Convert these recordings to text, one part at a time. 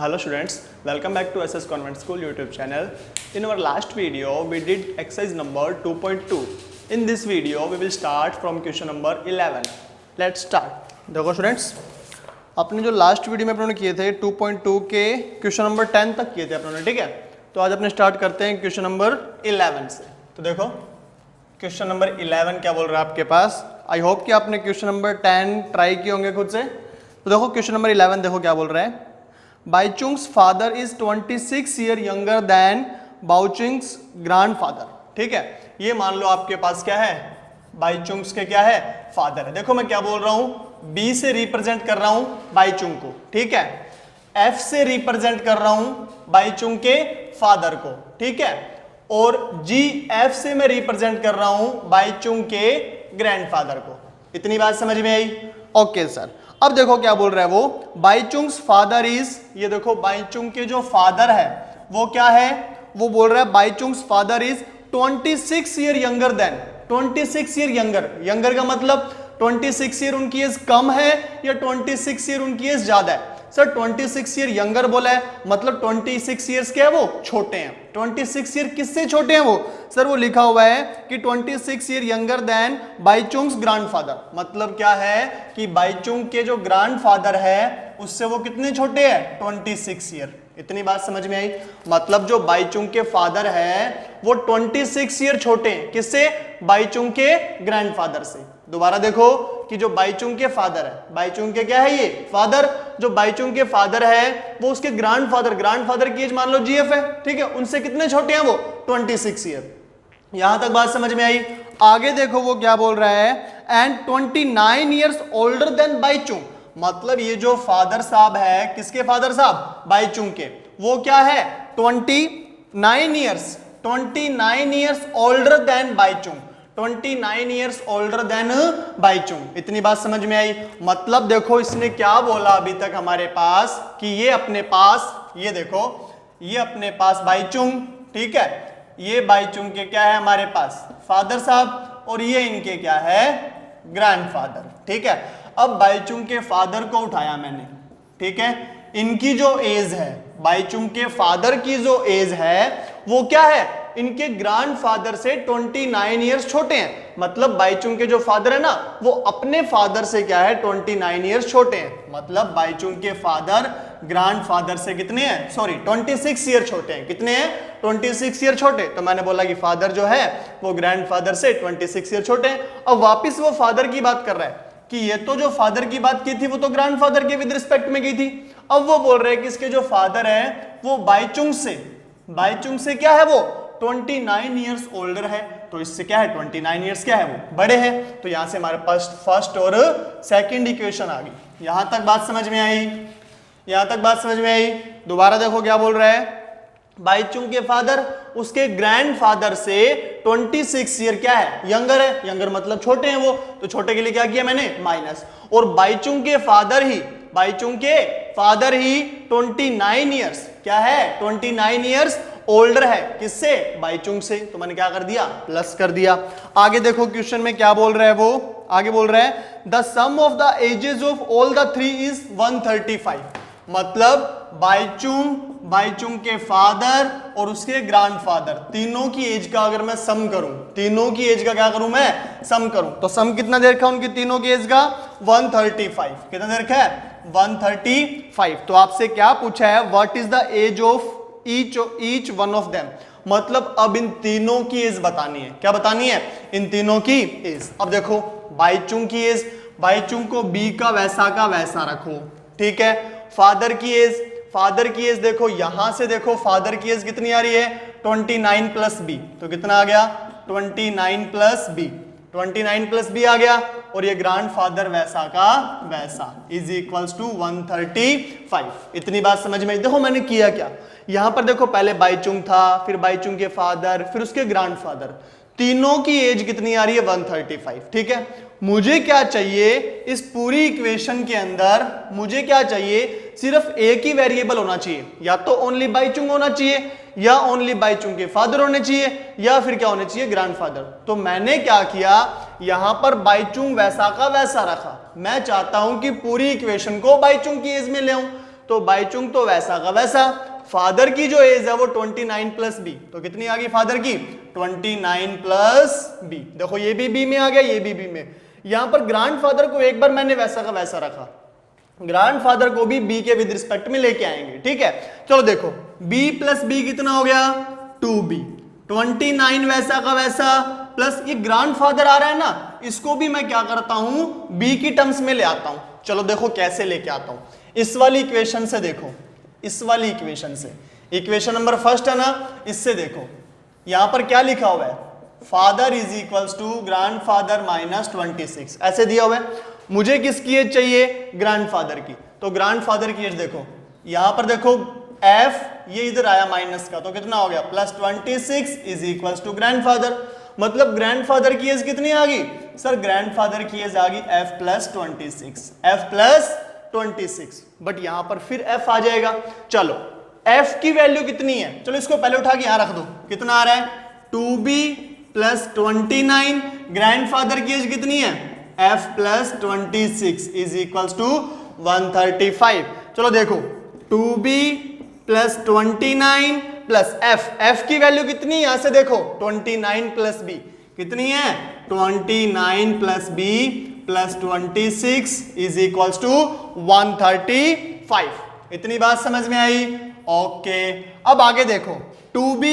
Hello students, welcome back to SS Convent School YouTube channel. In our last video, we did exercise number 2.2. In this video, we will start from question number 11. Let's start. देखो students, अपने जो last video में अपने किए थे 2.2 के question number 10 तक किए थे अपने, ठीक है। तो आज अपने स्टार्ट करते हैं क्वेश्चन नंबर 11 से। तो देखो क्वेश्चन नंबर 11 क्या बोल रहा है आपके पास। आई होप कि आपने क्वेश्चन नंबर 10 ट्राई किए होंगे खुद से। तो देखो क्वेश्चन नंबर 11 देखो क्या बोल रहा है। Bhaichung's father is 26 year younger than Bhaichung's grandfather. ठीक है, ये मान लो आपके पास क्या है, बाइचुंग्स के क्या है, फादर है। देखो मैं क्या बोल रहा हूं, बी से रिप्रेजेंट कर रहा हूं बाइचुंग को, ठीक है। एफ से रिप्रेजेंट कर रहा हूं बाइचुंग के फादर को, ठीक है। और जी एफ से मैं रिप्रेजेंट कर रहा हूं बाइचुंग के ग्रैंडफादर को। इतनी बात समझ में आई? Okay sir. अब देखो क्या बोल रहा है वो, बाइचुंग्स फादर इज, ये देखो बाइचुंग के जो फादर है वो क्या है, वो बोल रहा है Bhaichung's father is 26 year younger than, 26 year younger. Younger का मतलब 26 ईयर उनकी एज कम है या 26 ईयर उनकी एज ज्यादा है? सर 26 ईयर यंगर बोला है, मतलब 26 ईयर्स क्या है वो, छोटे हैं। 26 ईयर किससे छोटे हैं वो? सर वो लिखा हुआ है कि 26 year younger then Bhaichung's grandfather. मतलब क्या है कि बाइचुंग के जो ग्रैंडफादर है उससे वो कितने छोटे हैं, 26 ईयर। इतनी बात समझ में आई? मतलब जो बाइचुंग के फादर है वो 26 ईयर छोटे हैं, किससे? बाइचुंग के ग्रैंडफादर से। दोबारा देखो कि जो बाइचुंग के फादर है, बाइचुंग के क्या है ये, फादर। जो बाइचुंग के फादर है वो उसके ग्रैंडफादर, ग्रैंडफादर की एज मान लो जीएफ है, ठीक है। उनसे कितने छोटे हैं वो, 26 ईयर। यहां तक बात समझ में आई? आगे देखो वो क्या बोल रहा है, and 29 years older than Bhaichung. मतलब ये जो फादर साहब है, किसके फादर साहब, बाइचुंग के, वो क्या है 29 years, 29 years older than Bhaichung, 29 years older than Bhaichung. इतनी बात समझ में आई? मतलब देखो इसने क्या बोला अभी तक हमारे पास कि ये अपने पास, ये देखो ये अपने पास बाइचुंग, ठीक है, ये बाइचुंग के क्या है हमारे पास, फादर साहब, और ये इनके क्या है, ग्रैंडफादर, ठीक है। अब बाइचुंग के फादर को उठाया मैंने, ठीक है। इनकी जो एज है, बाइचुंग के फादर की जो एज है वो क्या है, इनके ग्रैंडफादर से 29 ईयर्स छोटे हैं। मतलब बाइचुंग के जो फादर है ना वो अपने फादर से क्या है, 29 ईयर्स छोटे हैं। मतलब बाइचुंग के फादर ग्रैंडफादर से कितने हैं, सॉरी 26 ईयर छोटे हैं। कितने हैं, 26 ईयर छोटे। तो मैंने बोला कि फादर जो है वो ग्रैंडफादर से 26 ईयर छोटे हैं। अब वापिस वो फादर की बात कर रहा है कि ये तो जो फादर की बात की थी वो तो ग्रैंडफादर के विद रिस्पेक्ट में की थी। अब वो बोल रहे हैं कि इसके जो फादर है वो बाइचुंग से क्या है, वो 29 ईयर्स ओल्डर है। तो इससे क्या है, 29 ईयर्स क्या है, वो बड़े हैं। तो यहां से हमारे पास फर्स्ट और सेकंड इक्वेशन आ गई। यहां तक बात समझ में आई? यहां तक बात समझ में आई? दोबारा देखो क्या बोल रहा है, बाइचुंग के फादर उसके ग्रैंडफादर से 26 ईयर क्या है, यंगर है। यंगर मतलब छोटे हैं वो, तो छोटे के लिए क्या किया मैंने, माइनस। और बाइचुंग के फादर ही 29 ईयर्स क्या है, 29 ईयर्स ओल्डर है, किससे, बाइचुंग से। तो मैंने क्या कर दिया, प्लस कर दिया। आगे देखो क्वेश्चन में क्या बोल रहा है वो, आगे बोल रहा है the sum of the ages of all the three is 135। मतलब बाइचुंग के फादर और उसके ग्रैंडफादर तीनों की एज का अगर मैं सम करूं, तीनों की एज का क्या करूं मैं, सम करूं, तो सम कितना दे रखा है उनकी तीनों की एज का, 135। कितना दे रखा है, 135। तो आपसे क्या पूछा है, what is the age of each one of them. मतलब अब इन तीनों की एज बतानी है। क्या बतानी है, इन तीनों की एज। अब देखो बाइचुंग की एज, बाइचुंग को बी का वैसा रखो, ठीक है। फादर की एज देखो, यहां से देखो फादर की एज कितनी आ रही है, 29 प्लस बी। तो कितना आ गया, 29 प्लस बी, 29 प्लस बी आ गया। और ये ग्रैंडफादर वैसा का वैसा इज इक्वल्स टू 135। इतनी बात समझ में? देखो मैंने किया क्या, यहां पर देखो पहले बाइचुंग था, फिर बाइचुंग के फादर, फिर उसके ग्रैंडफादर, तीनों की एज कितनी आ रही है, 135, ठीक है। मुझे क्या चाहिए इस पूरी इक्वेशन के अंदर, मुझे क्या चाहिए, सिर्फ एक ही वेरिएबल होना चाहिए, या तो ओनली बाइचुंग होना चाहिए, या ओनली बाइचुंग के फादर होने चाहिए, या फिर क्या होने चाहिए, ग्रैंडफादर। तो मैंने क्या किया, यहां पर बाइचुंग वैसा का वैसा रखा। मैं चाहता हूं कि पूरी इक्वेशन को बाइचुंग की एज में ले आऊं, तो बाईचुंग तो वैसा का वैसा। फादर की जो एज है वो 29 प्लस बी, तो कितनी आ गई फादर की 29 प्लस बी। देखो ये भी बी में आ गया, ये भी बी में। यहां पर ग्रैंडफादर को एक बार मैंने वैसा का वैसा रखा, ग्रैंडफादर को भी बी के विद रिस्पेक्ट में लेके आएंगे, ठीक है। चलो देखो b प्लस बी कितना हो गया 2b, 29 वैसा का वैसा प्लस ये ग्रैंडफादर आ रहा है ना, इसको भी मैं क्या करता हूं b की टर्म्स में ले आता हूं। चलो देखो कैसे लेके आता हूं, इस वाली इक्वेशन से देखो, इस वाली इक्वेशन से, इक्वेशन नंबर फर्स्ट है ना, इससे देखो यहां पर क्या लिखा हुआ है, father is equals to grandfather minus 26, ऐसे दिया हुआ है। मुझे किसकी एज चाहिए, ग्रैंडफादर की, तो ग्रैंडफादर की एज देखो, यहां पर देखो f ये इधर आया माइनस का, तो कितना हो गया plus 26 is equals to grandfather. मतलब ग्रैंडफादर की एज कितनी आ गई सर, ग्रैंडफादर की एज आ गई f plus 26, f plus 26, but यहां पर फिर f आ जाएगा। चलो f की वैल्यू कितनी है, चलो इसको पहले उठा के यहां रख दो, कितना आ रहा है 2b प्लस 29, ग्रैंडफादर की एज कितनी है f plus 26 is equals to 135। चलो देखो 2b प्लस 29 प्लस f की वैल्यू कितनी है, यहां से देखो 29 प्लस b कितनी है 29 plus b plus 26 is equals to 135। इतनी बात समझ में आई, ओके। अब आगे देखो 2b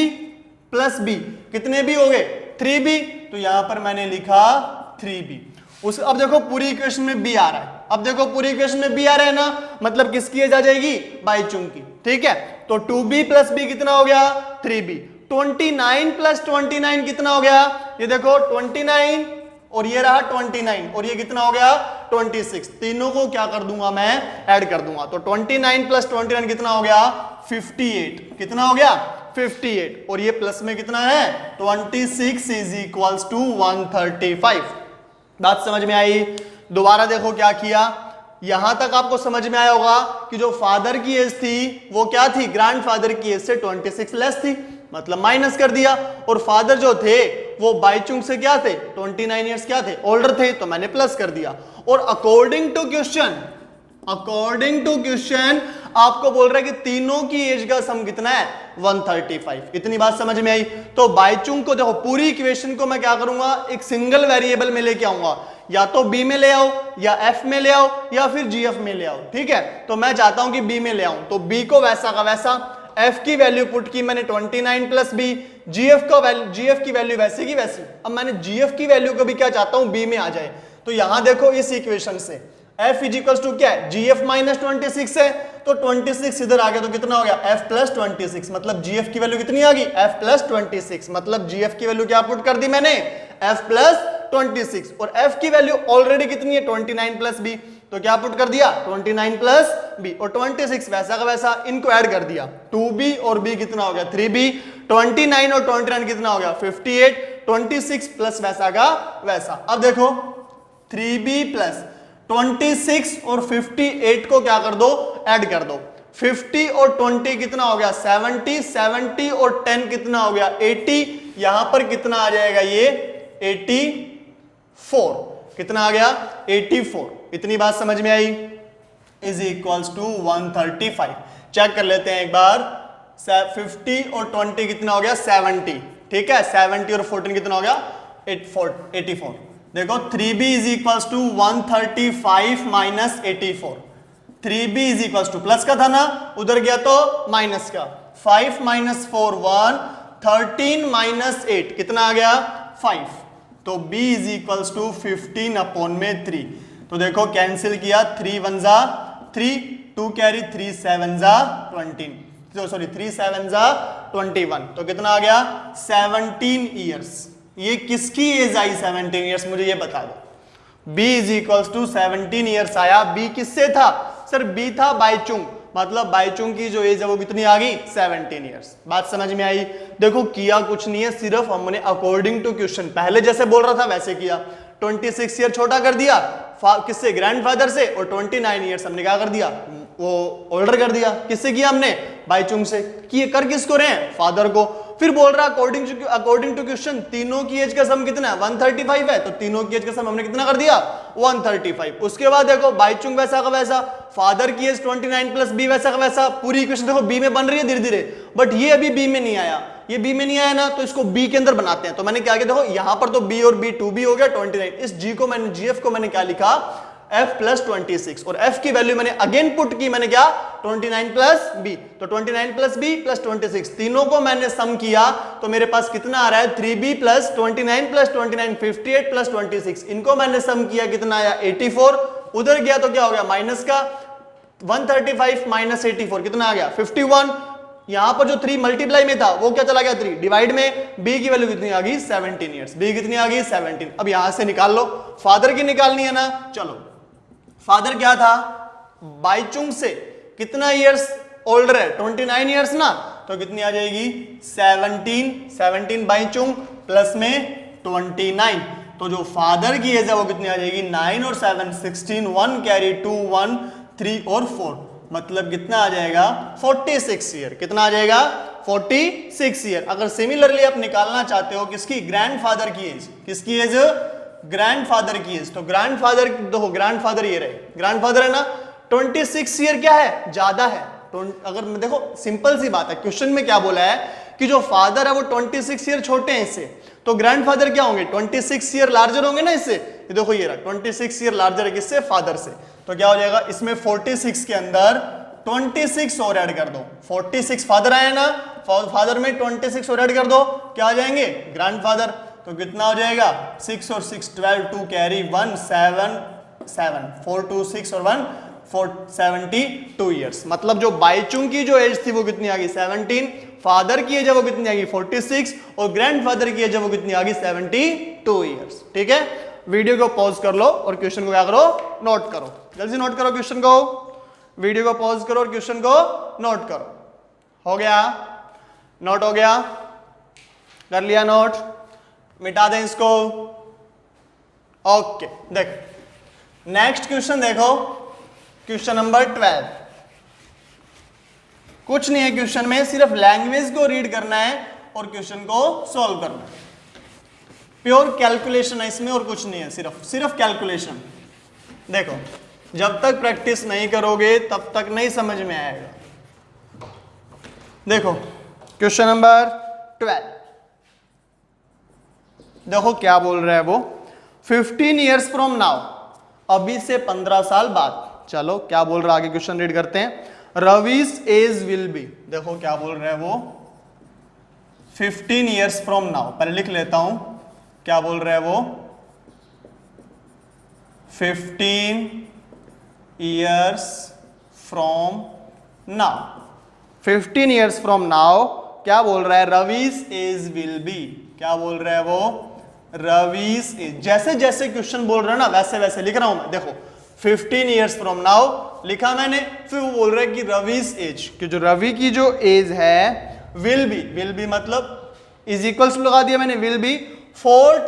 प्लस b कितने b हो गए 3b, तो यहां पर मैंने लिखा 3b। उस अब देखो पूरी इक्वेशन में b आ रहा है, अब देखो पूरी इक्वेशन में b आ रहा है ना, मतलब किसकी एज आ जाएगी बाईचुंग की, ठीक है। तो 2b प्लस b कितना हो गया 3b, 29 प्लस 29 कितना हो गया, ये देखो 29 और ये रहा 29 और ये कितना हो गया 26, तीनों को क्या कर दूंगा मैं ऐड कर दूंगा, तो 29 प्लस 29 कितना हो गया 58, कितना हो गया 58, और ये प्लस में कितना है 26 इज इक्वल्स टू 135। बात समझ में आई। दोबारा देखो क्या किया, यहां तक आपको समझ में आया होगा कि जो फादर की एज थी वो क्या थी, ग्रैंडफादर की एज से 26 लेस थी, मतलब माइनस कर दिया, और फादर जो थे वो बाईचुंग से क्या थे 29 इयर्स क्या थे ओल्डर थे, तो मैंने प्लस कर दिया। और अकॉर्डिंग टू क्वेश्चन आपको बोल रहा है कि तीनों की एज का सम कितना है 135। इतनी बात समझ में आई। तो बाईचुंग को देखो पूरी इक्वेशन को मैं क्या करूंगा एक सिंगल वेरिएबल में लेके आऊंगा, या तो b में ले आओ या f में ले आओ या फिर gf में ले आओ, ठीक है। तो मैं चाहता हूं कि b में ले आऊं, तो b को वैसा का वैसा, f की वैल्यू पुट की मैंने 29 प्लस b, gf की वैल्यू वैसे की वैसी। अब मैंने gf की वैल्यू को भी क्या चाहता हूं b में आ जाए, तो यहां देखो इस इक्वेशन से f इज इक्वल्स टू क्या है gf माइनस 26 है, तो 26 इधर आ गया तो कितना हो गया f प्लस 26, मतलब gf की वैल्यू कितनी आ गई f प्लस 26, मतलब gf की वैल्यू क्या पुट कर दी मैंने f प्लस 26, और f की वैल्यू ऑलरेडी कितनी है 29 प्लस b, तो क्या पुट कर दिया 29 प्लस b, और 26 वैसा का वैसा इनको ऐड कर दिया, 2b और b कितना हो गया 3b, 29 और 29 कितना हो गया 58, 26 प्लस वैसा का वैसा। अब देखो 3b प्लस 26 और 58 को क्या कर दो ऐड कर दो, 50 और 20 कितना हो गया 70, 70 और 10 कितना हो गया 80, यहां पर कितना आ जाएगा ये 84, कितना आ गया 84। इतनी बात समझ में आई, इज इक्वल्स टू 135। चेक कर लेते हैं एक बार, 50 और 20 कितना हो गया 70, ठीक है, 70 और 14 कितना हो गया 84। देखो 3b is equals to 135 minus 84, 3b is equals to plus का था ना, उधर गया तो माइनस का, 5 माइनस 4 1, 13 माइनस 8 कितना आ गया 5, तो b is equals to 15 upon में 3। तो देखो कैंसिल किया, 3 1 जा 3, 2 कैरी 3 7 जा 20, तो सॉरी 3 7 जा 21, तो कितना आ गया 17 ईयर्स। ये किसकी एज आई 17 ईयर्स, मुझे ये बता दो। b is equals to 17 years आया, b किससे था सर, b था बाईचुंग, मतलब बाईचुंग की जो एज है वो कितनी आ गई 17 ईयर्स। बात समझ में आई। देखो किया कुछ नहीं है, सिर्फ हमने अकॉर्डिंग टू क्वेश्चन पहले जैसे बोल रहा था वैसे किया, 26 ईयर छोटा कर दिया किससे ग्रैंडफादर से, और 29 ईयर्स हमने क्या कर दिया वो ओल्डर कर दिया, किससे किया हमने बाईचुंग से। कि कर किसको रहे हैं फादर को, फिर बोल रहा अकॉर्डिंग टू क्वेश्चन तीनों की एज का सम कितना है 135 है, तो तीनों की एज का सम हमने कितना कर दिया 135। उसके बाद देखो बाईचुंग वैसा का वैसा, फादर की एज 29 प्लस बी वैसा का वैसा, पूरी इक्वेशन देखो बी में बन रही है धीरे धीरे, बट ये अभी बी में नहीं आया, ये बी में नहीं आया ना, तो इसको बी के अंदर बनाते हैं। तो मैंने क्या किया देखो यहां पर तो बी और बी 2b हो गया 29, इस जी को मैंने जीएफ को मैंने क्या लिखा f प्लस 26, और f की वैल्यू मैंने अगेन पुट की, मैंने क्या 29 प्लस बी, तो 29 प्लस बी प्लस 26 तीनों को मैंने सम किया तो मेरे पास कितना आ रहा है 3b प्लस 29 प्लस 29 58 प्लस 26, इनको मैंने सम किया कितना आया 84, उधर गया तो क्या हो गया माइनस का 135 माइनस 84 कितना आ गया 51, यहां पर जो 3 मल्टीप्लाई में था वो क्या चला गया 3 डिवाइड में, b की वैल्यू कितनी आ गई 17 ईयर्स, b कितनी आ गई 17। अब यहां से निकाल लो, फादर की निकालनी है ना, चलो फादर क्या था बाईचुंग से कितना ईयर्स ओल्डर है 29 ईयर्स ना, तो कितनी आ जाएगी 17 बाईचुंग प्लस में 29, तो जो फादर की एज है वो कितनी आ जाएगी 9 और 7 16, 1 कैरी 2 1 3 और 4, मतलब कितना आ जाएगा 46 ईयर, कितना आ जाएगा 46 ईयर। अगर सिमिलरली आप निकालना चाहते हो किसकी ग्रैंडफादर की एज, किसकी एज ग्रैंडफादर की एज, तो ग्रैंडफादर देखो ग्रैंडफादर ये रहे, ग्रैंडफादर है ना 26 ईयर क्या है ज्यादा है, अगर देखो सिंपल सी बात है, क्वेश्चन में क्या बोला है कि जो फादर है वो 26 ईयर छोटे हैं इससे, तो ग्रैंडफादर क्या होंगे 26 ईयर लार्जर होंगे ना इससे, ये देखो ये रहा 26 ईयर लार्जर है किससे फादर से, तो क्या हो जाएगा इसमें 46 के अंदर 26 और ऐड कर दो, 46 फादर आए ना, फादर में 26 और ऐड कर दो, क्या आ जाएंगे ग्रैंडफादर, तो कितना हो जाएगा 6 और 6 12 2 कैरी 1 7 7 4 2 6 और 1 4 72 ईयर्स, मतलब जो बाईचुंग की जो एज थी वो कितनी आ गई 17, फादर की एज है वो कितनी आ गई 46, और ग्रैंडफादर की एज है वो कितनी आ गई 72 ईयर्स। ठीक है, वीडियो को पॉज कर लो और क्वेश्चन को क्या करो नोट करो, जल्दी नोट करो क्वेश्चन को, वीडियो को पॉज करो और क्वेश्चन को नोट करो। हो गया नोट, हो गया, कर लिया नोट, मिटा दें इसको। ओके देख नेक्स्ट क्वेश्चन देखो, क्वेश्चन नंबर 12, कुछ नहीं है क्वेश्चन में, सिर्फ लैंग्वेज को रीड करना है और क्वेश्चन को सॉल्व करना है, प्योर कैलकुलेशन है इसमें और कुछ नहीं है, सिर्फ कैलकुलेशन। देखो जब तक प्रैक्टिस नहीं करोगे तब तक नहीं समझ में आएगा। देखो क्वेश्चन नंबर 12, देखो क्या बोल रहा है वो 15 ईयर्स फ्रॉम नाउ, अभी से 15 साल बाद, चलो क्या बोल रहा है आगे क्वेश्चन रीड करते हैं। रवीज एज विल बी, देखो क्या बोल रहा है वो 15 ईयर्स फ्रॉम नाउ, पहले लिख लेता हूं क्या बोल रहा है वो 15 years from now, 15 years from now क्या बोल रहा है रवीज एज विल बी, क्या बोल रहा है वो रवीज एज, जैसे जैसे क्वेश्चन बोल रहा है ना वैसे वैसे लिख रहा हूं मैं। देखो 15 ईयर्स फ्रॉम नाउ लिखा मैंने, फिर वो बोल रहा है कि रवीज एज, कि जो रवि की जो एज है विल बी मतलब इज इक्वल्स लगा दिया मैंने, विल बी 4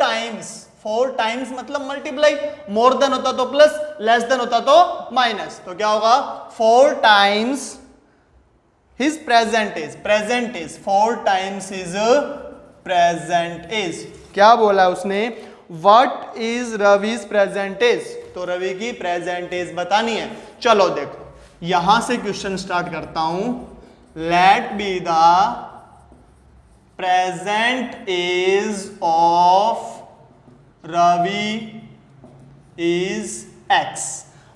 टाइम्स मतलब मल्टीप्लाई, मोर देन होता तो प्लस, लेस देन होता तो माइनस, तो क्या होगा 4 times his present age 4 times his present age. क्या बोला उसने what is Ravi's present age, तो रवि की प्रेजेंट एज बतानी है। चलो देखो यहां से क्वेश्चन स्टार्ट करता हूं, let be the present age of Ravi is x,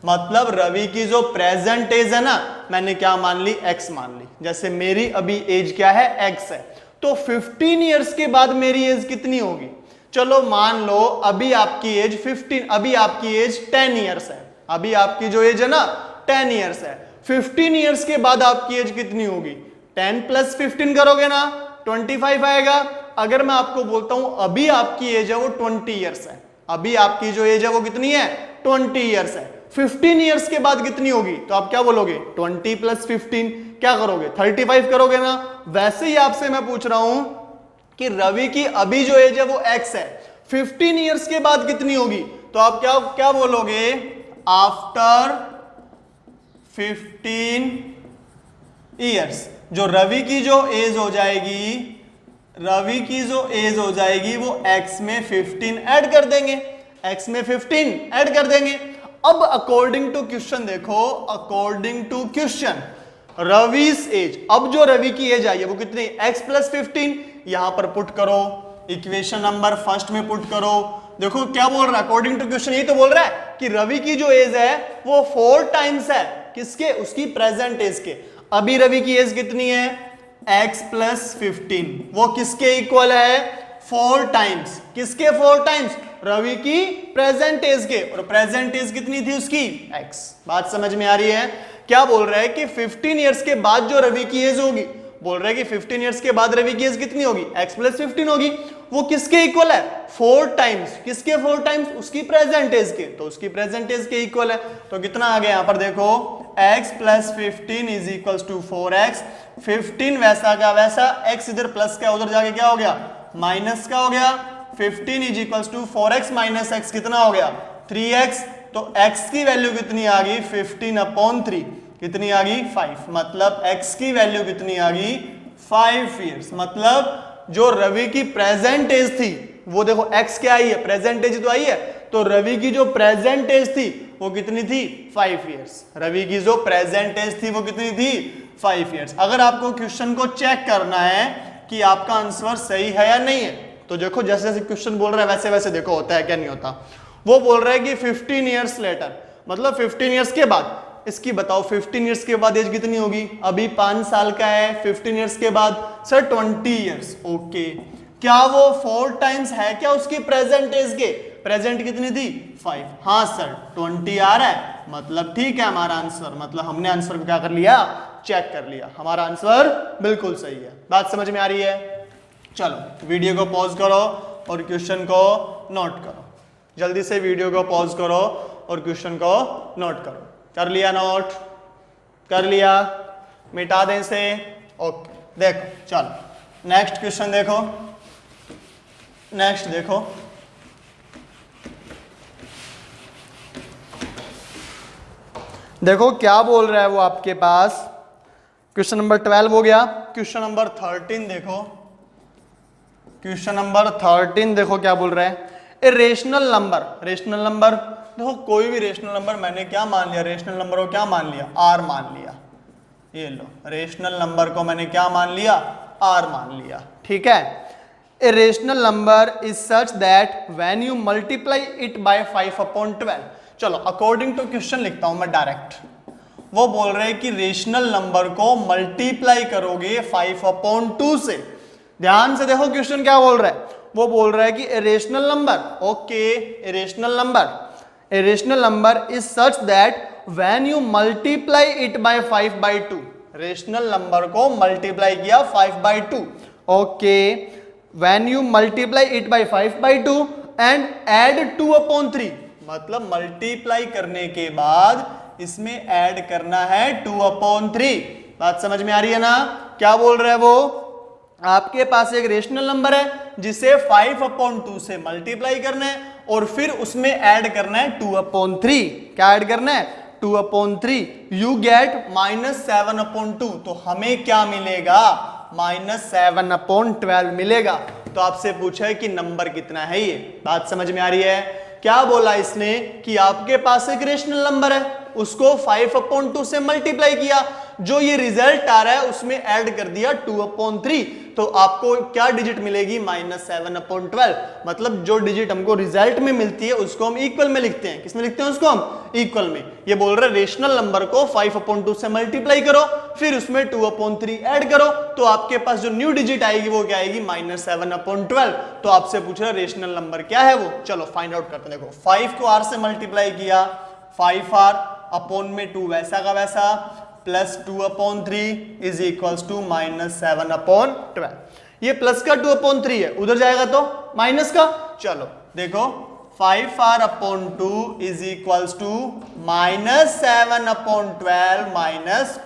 मतलब रवि की जो प्रेजेंट एज है ना मैंने क्या मान ली x मान ली, जैसे मेरी अभी एज क्या है x है, तो 15 इयर्स के बाद मेरी एज कितनी होगी, चलो मान लो अभी आपकी एज 15, अभी आपकी एज 10 इयर्स है, अभी आपकी जो एज है ना 10 इयर्स है, 15 इयर्स के बाद आपकी एज कितनी होगी, 10 प्लस 15 करोगे ना 25 आएगा। अगर मैं आपको बोलता हूं अभी आपकी एज है वो 20 इयर्स है, अभी आपकी जो एज है वो कितनी है 20 इयर्स है, 15 इयर्स के बाद कितनी होगी, तो आप क्या बोलोगे 20 प्लस 15 क्या करोगे 35 करोगे ना। वैसे ही आपसे मैं पूछ रहा हूं कि रवि की अभी जो एज है वो x है, 15 इयर्स के बाद कितनी होगी, तो आप क्या बोलोगे आफ्टर 15 इयर्स, जो रवि की जो एज हो जाएगी रवि की जो एज हो जाएगी वो x में 15 ऐड कर देंगे, x में 15 ऐड कर देंगे। अब अकॉर्डिंग टू क्वेश्चन देखो, अकॉर्डिंग टू क्वेश्चन रवि's एज, अब जो रवि की एज आई है वो कितनी, x प्लस 15, यहां पर पुट करो, इक्वेशन नंबर फर्स्ट में पुट करो। देखो क्या बोल रहा है, अकॉर्डिंग टू क्वेश्चन यही तो बोल रहा है कि रवि की जो एज है वो 4 टाइम्स है किसके, उसकी प्रेजेंट एज के। अभी रवि की एज कितनी है, x प्लस 15, वो किसके इक्वल है, 4 टाइम्स, किसके 4 टाइम्स, रवि की प्रेजेंट एज के, और प्रेजेंट एज कितनी थी उसकी, x। बात समझ में आ रही है। क्या बोल रहा है कि 15 इयर्स के बाद जो रवि की एज होगी, बोल रहा है कि 15 इयर्स के बाद रवि की एज कितनी होगी, x प्लस 15 होगी, वो किसके इक्वल है, 4 टाइम्स, किसके 4 टाइम्स, उसकी प्रेजेंट एज के, तो उसकी प्रेजेंट एज के इक्वल है। तो कितना आ गया यहां पर देखो, x plus 15 is equal to 4x, 15 वैसा का वैसा, x इधर प्लस का उधर जाके क्या हो गया, माइनस का हो गया, 15 is equal to 4x minus x कितना हो गया, 3x। तो x की वैल्यू कितनी आ गई, 15/3, कितनी आ गई, 5, मतलब x की वैल्यू कितनी आ गई, 5 इयर्स। मतलब जो रवि की प्रेजेंट एज थी वो देखो x क्या आई है, प्रेजेंट एज तो आई है, तो रवि की जो प्रेजेंट एज थी वो कितनी थी, 5 इयर्स। रवि की जो प्रेजेंट एज थी वो कितनी थी, 5 इयर्स। अगर आपको क्वेश्चन को चेक करना है कि आपका आंसर सही है या नहीं है, तो देखो जैसे जैसे क्वेश्चन बोल रहा है वैसे वैसे देखो होता है क्या नहीं होता। वो बोल रहा है कि 15 इयर्स लेटर, मतलब 15 इयर्स के बाद, इसकी बताओ 15 इयर्स के बाद एज कितनी होगी, अभी 5 साल का है, 15 इयर्स के बाद सर 20 इयर्स। ओके, क्या वो 4 टाइम्स है क्या उसकी प्रेजेंट एज के, प्रेजेंट कितनी थी, 5, हाँ सर 20 आ रहा है, मतलब ठीक है हमारा आंसर, मतलब हमने आंसर को क्या कर लिया, चेक कर लिया, हमारा आंसर बिल्कुल सही है। बात समझ में आ रही है। चलो वीडियो को पॉज करो और क्वेश्चन को नोट करो, जल्दी से वीडियो को पॉज करो और क्वेश्चन को नोट करो। कर लिया नोट, कर लिया, मिटा दें इसे, ओके। देखो चलो नेक्स्ट क्वेश्चन देखो, नेक्स्ट देखो, देखो क्या बोल रहा है वो आपके पास। क्वेश्चन नंबर 12 हो गया, क्वेश्चन नंबर 13 देखो, क्वेश्चन नंबर 13 देखो क्या बोल रहा है, a rational number, rational number देखो कोई भी रेशनल नंबर मैंने क्या मान लिया, रेशनल नंबर को क्या मान लिया, आर मान लिया, ये लो रेशनल नंबर को मैंने क्या मान लिया, आर मान लिया, ठीक है। A rational number is such that when you multiply it by 5/12, चलो अकॉर्डिंग टू क्वेश्चन लिखता हूं मैं डायरेक्ट। वो बोल रहे हैं कि रेशनल नंबर को मल्टीप्लाई करोगे 5/2 से। ध्यान से देखो क्वेश्चन क्या बोल रहा है, वो बोल रहा है कि a rational number, okay, a rational number, a rational number is such that when you multiply it by 5/2, rational number को मल्टीप्लाई किया 5/2, okay, when you multiply it by 5/2 and add 2/3, मतलब मल्टीप्लाई करने के बाद इसमें ऐड करना है 2/3। बात समझ में आ रही है ना, क्या बोल रहा है वो, आपके पास एक रेशनल नंबर है जिसे 5/2 से मल्टीप्लाई करना है और फिर उसमें ऐड करना है 2/3। क्या ऐड करना है, 2/3, यू गेट -7/2, तो हमें क्या मिलेगा, -7/12 मिलेगा। तो आपसे पूछा है कि नंबर कितना है ये। बात समझ में आ रही है। क्या बोला इसने कि आपके पास एक रेशनल नंबर है, उसको 5/2 से मल्टीप्लाई किया, जो ये रिजल्ट आ रहा है उसमें ऐड कर दिया 2/3, तो आपको क्या डिजिट मिलेगी, -7/12। मतलब जो डिजिट हमको रिजल्ट में मिलती है उसको हम इक्वल में लिखते हैं। किसमें लिखते हैं उसको हम, इक्वल में। ये बोल रहे रेशनल नंबर को 5/2 से मल्टीप्लाई करो, फिर उसमें 2/3 ऐड करो, तो आपके पास जो न्यू डिजिट आएगी वो क्या आएगी, -7/12। तो आपसे पूछ रहे रेशनल नंबर क्या है वो, चलो फाइंड आउट करते हैं। देखो 5 को r से मल्टीप्लाई किया, 5r अपॉन में 2 वैसा का वैसा, प्लस 2/3 इज इक्वल्स टू -7/12। ये प्लस का 2/3 है, उधर जाएगा तो माइनस का। चलो देखो 5r upon 2 is equals to -7/12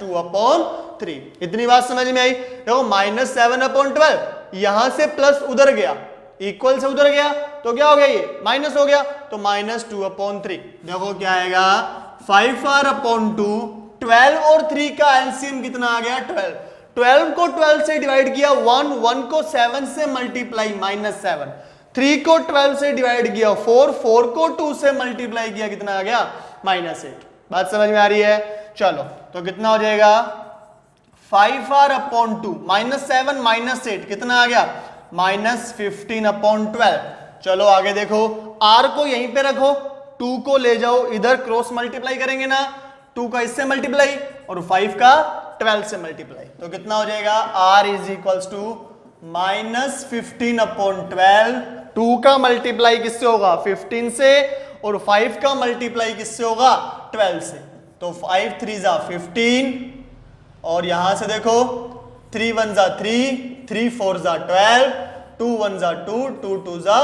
-2/3। इतनी बात समझ में आई। देखो -7/12 यहां से प्लस उधर गया, इक्वल से उधर गया तो क्या हो गया, ये माइनस हो गया, तो -2/3। देखो क्या आएगा, 5r अपॉन 2, 12 और 3 का एलसीएम कितना आ गया, 12। 12 को 12 से डिवाइड किया 1, 1 को 7 से मल्टीप्लाई -7, 3 को 12 से डिवाइड किया 4, 4 को 2 से मल्टीप्लाई किया कितना आ गया -8। बात समझ में आ रही है? चलो तो कितना हो जाएगा 5r/2 -7 -8 कितना आ गया -15/12। चलो आगे देखो, r को यहीं पे रखो, 2 को ले जाओ इधर, क्रॉस मल्टीप्लाई करेंगे ना, 2 का इससे मल्टीप्लाई और 5 का 12 से मल्टीप्लाई, तो कितना हो जाएगा r इज इक्वल्स टू -15/12। 2 का मल्टीप्लाई किससे होगा 15 से और 5 का मल्टीप्लाई किससे होगा 12 से, तो 5 3 जा 15 और यहां से देखो 3 1 जा 3, 3 4 जा 12, 2 1 जा 2, 2 2 जा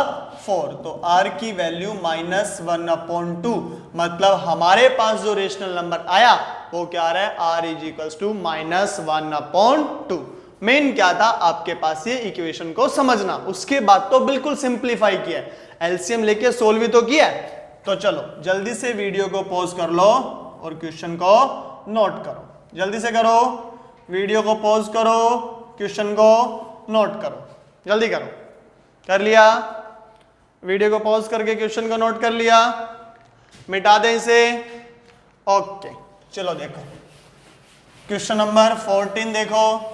4, तो r की वैल्यू -1/2। मतलब हमारे पास जो रेशनल नंबर आया वो क्या आ रहा है r इज इक्वल्स टू -1/2। मेन क्या था आपके पास ये इक्वेशन को समझना, उसके बाद तो बिल्कुल सिंप्लीफाई किया, एलसीएम लेके सोल्व भी तो किया। तो चलो जल्दी से वीडियो को पॉज कर लो और क्वेश्चन को नोट करो, जल्दी से करो, वीडियो को पॉज करो, क्वेश्चन को नोट करो, जल्दी करो। कर लिया? वीडियो को पॉज करके क्वेश्चन को नोट कर लिया? मिटा दें इसे? ओके चलो देखो क्वेश्चन नंबर 14 देखो,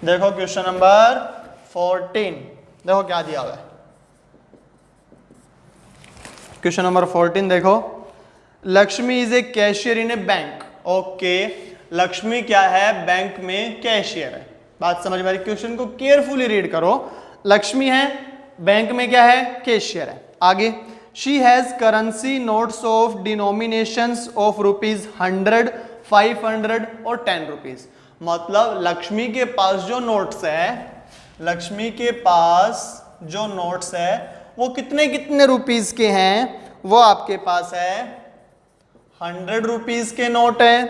देखो क्वेश्चन नंबर 14 देखो क्या दिया हुआ है। क्वेश्चन नंबर 14 देखो, Lakshmi is a cashier in A bank. Okay, Lakshmi क्या है बैंक में कैशियर है। बात समझ में आ रही? क्वेश्चन को केयरफुली रीड करो। लक्ष्मी है बैंक में क्या है कैशियर है। आगे, she has currency notes of denominations of ₹100, 500 और 10 रुपीज। मतलब लक्ष्मी के पास जो नोट्स है, लक्ष्मी के पास जो नोट्स है वो कितने कितने रुपीस के हैं, वो आपके पास है 100 रुपीज के नोट है,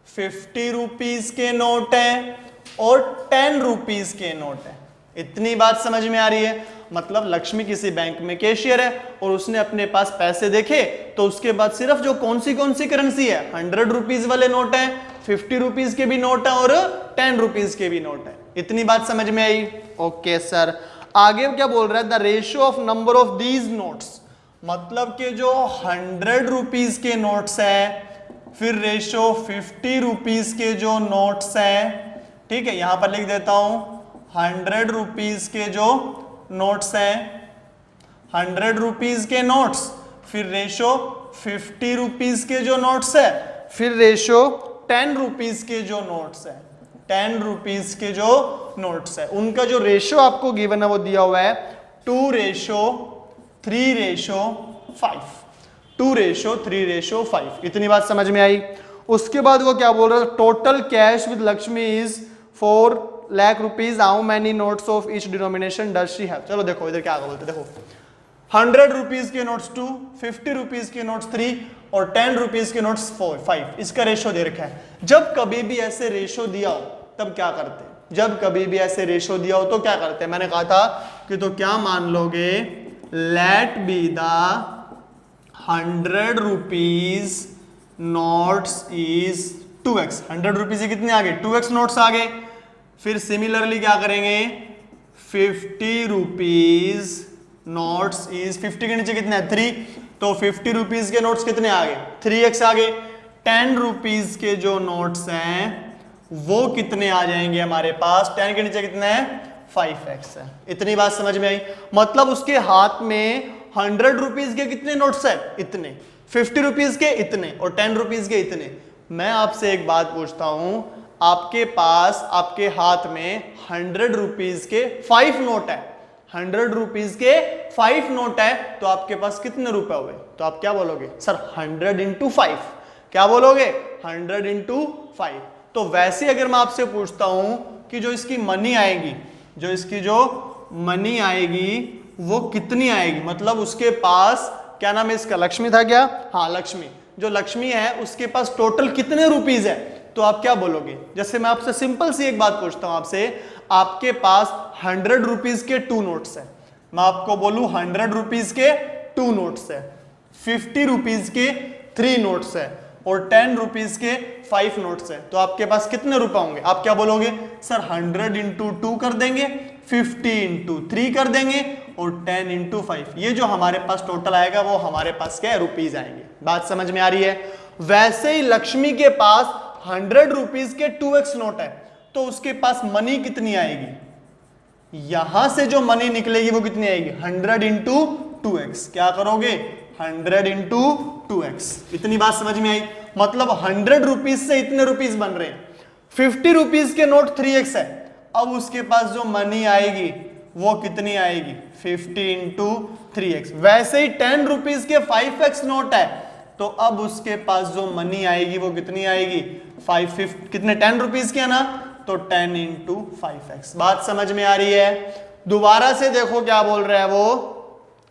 50 रुपीज के नोट है और 10 रुपीज के नोट है। इतनी बात समझ में आ रही है? मतलब लक्ष्मी किसी बैंक में कैशियर है और उसने अपने पास पैसे देखे तो उसके बाद सिर्फ जो कौन सी करेंसी है 100 रुपीज वाले नोट है, 50 रुपीज के भी नोट है और 10 रुपीज के भी नोट है। इतनी बात समझ में आई? Okay sir. आगे क्या बोल रहा है, the ratio of number of these notes, मतलब कि जो 100 रुपीज के नोट्स है, फिर रेशियो 50 रुपीज के जो नोट्स है, ठीक है यहां पर लिख देता हूं 100 रुपीज के जो नोट्स है, 100 रुपीज के नोट्स, फिर रेशियो 50 रुपीज के जो नोट्स है, फिर रेशियो 10 रुपीज के जो नोट्स है, 10 रुपीज के जो नोट्स है, उनका जो रेशियो आपको गिवन है वो दिया हुआ है 2:3:5, 2:3:5। इतनी बात समझ में आई? उसके बाद वो क्या बोल रहा है, total cash with Lakshmi is 4 lakh rupees, how many notes of each denomination does she have. चलो देखो इधर क्या बोलते, देखो 100 रुपीज के नोट्स 2, 50 रुपीज के नोट्स 3 और 10 रुपीज के नोट्स 5, इसका रेशियो दे रखा है। जब कभी भी ऐसे रेशियो दिया हो तब क्या करते हैं, जब कभी भी ऐसे रेशियो दिया हो तो क्या करते हैं, मैंने कहा था कि तो क्या मान लोगे, let be the 100 rupees notes is 2x। 100 rupees से कितने आ गए 2x नोट्स आ गए। फिर सिमिलरली क्या करेंगे, 50 रुपीज नोट्स इज 50 के नीचे कितने हैं 3, तो 50 रुपीज के नोट्स कितने आ गए 3x आ गए। 10 रुपीज के जो नोट्स हैं वो कितने आ जाएंगे हमारे पास, 10 के नीचे कितने हैं 5x है। इतनी बात समझ में आई? मतलब उसके हाथ में 100 रुपीज के कितने नोट्स है, इतने, 50 रुपीज के इतने और 10 रुपीज के इतने। मैं आपसे एक बात पूछता हूं, आपके पास आपके हाथ में 100 रुपीज के 5 नोट है, 100 रुपीज के 5 नोट है, तो आपके पास कितने रुपए हुए, तो आप क्या बोलोगे सर 100 इंटू 5। क्या बोलोगे 100 इंटू 5। तो वैसे अगर मैं आपसे पूछता हूं कि जो इसकी मनी आएगी, जो इसकी जो मनी आएगी वो कितनी आएगी, मतलब उसके पास क्या नाम है इसका, लक्ष्मी था क्या, हाँ लक्ष्मी, जो लक्ष्मी है उसके पास टोटल कितने रुपीज है, तो आप क्या बोलोगे। जैसे मैं आपसे सिंपल सी एक बात पूछता हूं आपसे, आपके पास 100 रुपीज के 2 नोट्स है, मैं आपको बोलूं 100 रुपीज के 2 नोट्स है, 50 रुपीज के 3 नोट्स है और 10 रुपीज के 5 नोट्स है, तो आपके पास कितने रुपए होंगे? आप क्या बोलोगे सर 100 इंटू 2 कर देंगे, 50 इंटू 3 कर देंगे और 10 इंटू 5। ये जो हमारे पास टोटल आएगा वो हमारे पास क्या है? रुपीज आएंगे। बात समझ में आ रही है? वैसे ही लक्ष्मी के पास 100 रुपीज के 2x नोट है, तो उसके पास मनी कितनी आएगी? यहां से जो मनी निकलेगी वो कितनी आएगी? 100 इंटू 2x। क्या करोगे? 100 इंटू 2x। इतनी बात समझ में आई? मतलब 100 रुपीज से इतने रुपीज बन रहे हैं। 50 रुपीज के नोट 3x है, अब उसके पास जो मनी आएगी वो कितनी आएगी? 50 इंटू 3x। वैसे ही 10 रुपीज के 5x नोट है, तो अब उसके पास जो मनी आएगी वो कितनी आएगी? 5 कितने 10 रुपीज के है ना, तो 10 इंटू 5x। बात समझ में आ रही है? दोबारा से देखो क्या बोल रहा है वो।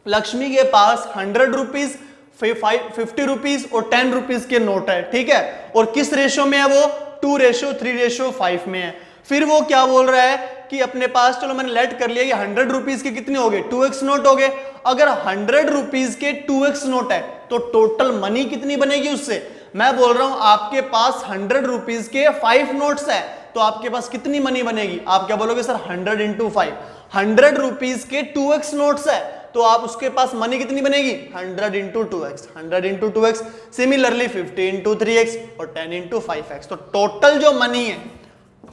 लक्ष्मी के पास 100 रुपीज, 50 रुपीज और 10 रुपीज के नोट है, ठीक है, और किस रेशो में है वो? 2:3:5 में है। फिर वो क्या बोल रहा है कि अपने पास, चलो मैंने लेट कर लिया कि 100 रुपीज के कितने हो गए? 2x नोट हो गए। अगर 100 रुपीज के 2x नोट है तो टोटल मनी कितनी बनेगी उससे? मैं बोल रहा हूं आपके पास 100 रुपीज के 5 नोट्स है, तो आपके पास कितनी मनी बनेगी? आप क्या बोलोगे सर 100 इंटू 5। 100 रुपीज के 2x नोट्स है, तो आप उसके पास मनी कितनी बनेगी? 100 into 2x। 100 into 2x। Similarly 50 into 3x और 10 इंटू 5x। तो टोटल जो मनी है,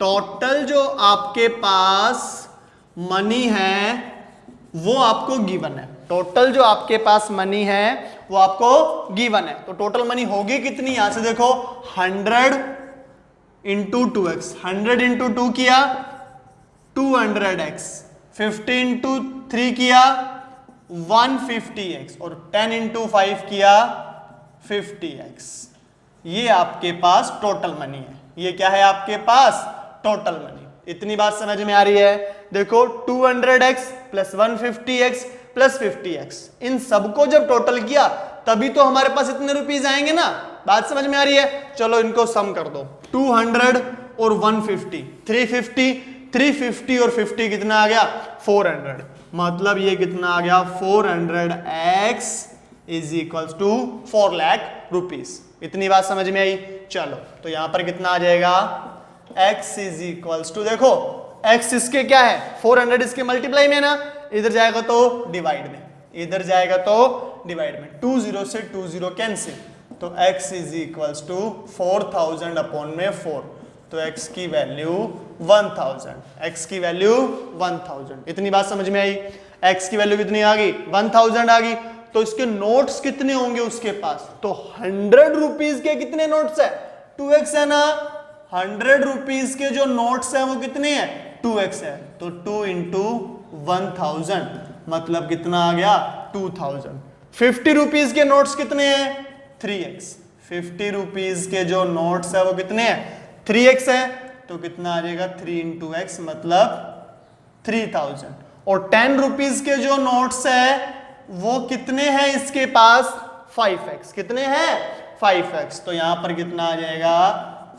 टोटल जो आपके पास मनी है वो आपको गिवन है। टोटल जो आपके पास मनी है वो आपको गिवन है। तो टोटल मनी होगी कितनी? यहां से देखो 100 इंटू 2x। 100 इंटू 2 किया 200x, 50 इंटू 3 किया 150x और 10 इंटू 5 किया 50x। ये आपके पास टोटल मनी है। ये क्या है आपके पास? Total money. इतनी बात समझ में आ रही है? देखो 200x plus 150x plus 50x, इन सबको जब टोटल किया तभी तो हमारे पास इतने रुपीज आएंगे ना। बात समझ में आ रही है? चलो इनको सम कर दो। 200 और 150, 350 और 50 कितना आ गया? 400। मतलब ये कितना आ गया? 400x is equals to 4 lakh rupees. इतनी बात समझ में आई? चलो तो यहां पर कितना आ जाएगा? x इज इक्वल्स टू, देखो x इसके क्या है? 400 इसके मल्टीप्लाई में ना, इधर जाएगा तो डिवाइड में, इधर जाएगा तो डिवाइड में। 2 0 से 2 0 कैंसिल, तो x is equals to 4000 upon में 4, तो x की वैल्यू 1000। x की वैल्यू 1000। इतनी बात समझ में आई? x की वैल्यू कितनी आ गई? 1000 आ गई। तो इसके नोट्स कितने होंगे उसके पास? तो 100 रुपीज के कितने नोट्स है? 2x है ना। 100 रुपीज के जो नोट्स हैं वो कितने हैं? 2x है, तो 2 इंटू 1000 मतलब कितना आ गया? 2000। 50 रुपीज के नोट्स कितने हैं? 3x। 50 रुपीज के जो नोट्स है वो कितने हैं? 3x है, तो कितना आ जाएगा? 3 इंटू x मतलब 3000। और 10 रुपीज के जो नोट्स है वो कितने हैं इसके पास? 5x। कितने हैं? 5x। तो यहां पर कितना आ जाएगा?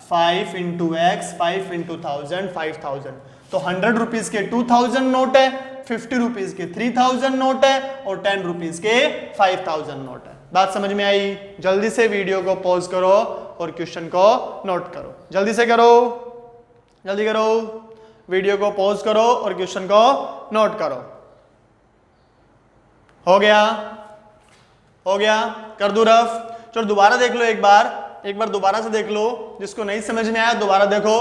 5 इंटू x, 5 इंटू 1000, 5000। तो 100 रुपीज के 2000 नोट है, 50 रुपीज के 3000 नोट है और 10 रुपीज के 5000 नोट है। बात समझ में आई? जल्दी से वीडियो को पॉज करो और क्वेश्चन को नोट करो। जल्दी से करो, जल्दी करो। वीडियो को पॉज करो और क्वेश्चन को नोट करो। हो गया? हो गया? कर दूं रफ? चलो दोबारा देख लो एक बार दोबारा से देख लो। जिसको नहीं समझ में आया दोबारा देखो।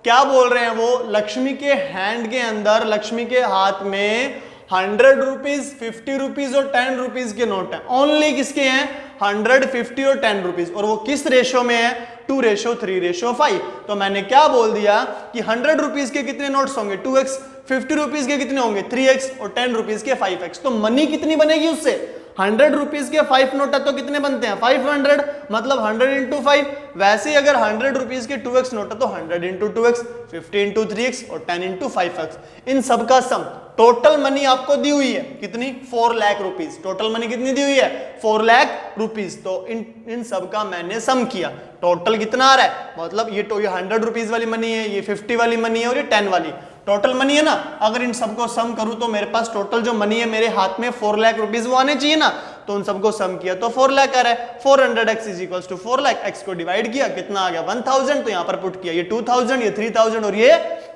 क्या बोल रहे हैं वो? लक्ष्मी के हैंड के अंदर, लक्ष्मी के हाथ में 100 रुपीज, 50 रुपीज और 10 रुपीज के नोट है। ओनली किसके हैं? 100, 50 और 10 रुपीज। और वो किस रेशो में है? 2:3:5। तो मैंने क्या बोल दिया कि 100 रुपीज के कितने नोट्स होंगे? 2x। 50 रुपीज के कितने होंगे? 3x और 10 रुपीज के 5x। तो मनी कितनी बनेगी उससे? 100 रुपीज के 5 नोट है तो कितने बनते हैं? 500, मतलब 100 इंटू 5। वैसे ही अगर 100 रुपीज के 2x नोट है तो 100 इंटू 2x, 50 इंटू 3x और 10 इंटू 5x। इन सबका सम, टोटल मनी आपको दी हुई है कितनी? 4 लाख रुपीज। टोटल मनी कितनी दी हुई है? 4 लाख रुपीज। तो इन सबका मैंने सम किया, टोटल कितना आ रहा है? मतलब ये 100 रुपीज वाली मनी है, ये 50 वाली मनी है और ये 10 वाली टोटल मनी है ना। अगर इन सबको सम करूं तो मेरे पास टोटल जो मनी है मेरे हाथ में 4 लाख रुपीज वो आने चाहिए ना। तो उन सबको सम किया तो 4 लाख आ रहा है। 400x is equals to 4 lakh, x को डिवाइड किया कितना आ गया 1000, तो यहाँ पर पुट किया ये 2000, ये 3000 और ये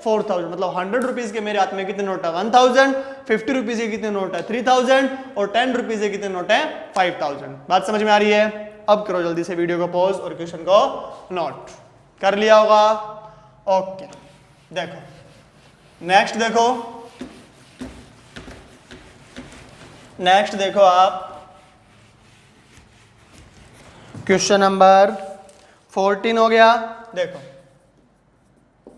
4000, मतलब 100 रुपीज के मेरे हाथ में कितने नोट है 1000, 50 रुपीज के कितने नोट है 3000 और 10 रुपीज के कितने नोट है 5000। बात समझ में आ रही है? अब करो जल्दी से वीडियो को पॉज और क्वेश्चन को नोट कर लिया होगा। ओके देखो नेक्स्ट देखो आप क्वेश्चन नंबर 14 हो गया। देखो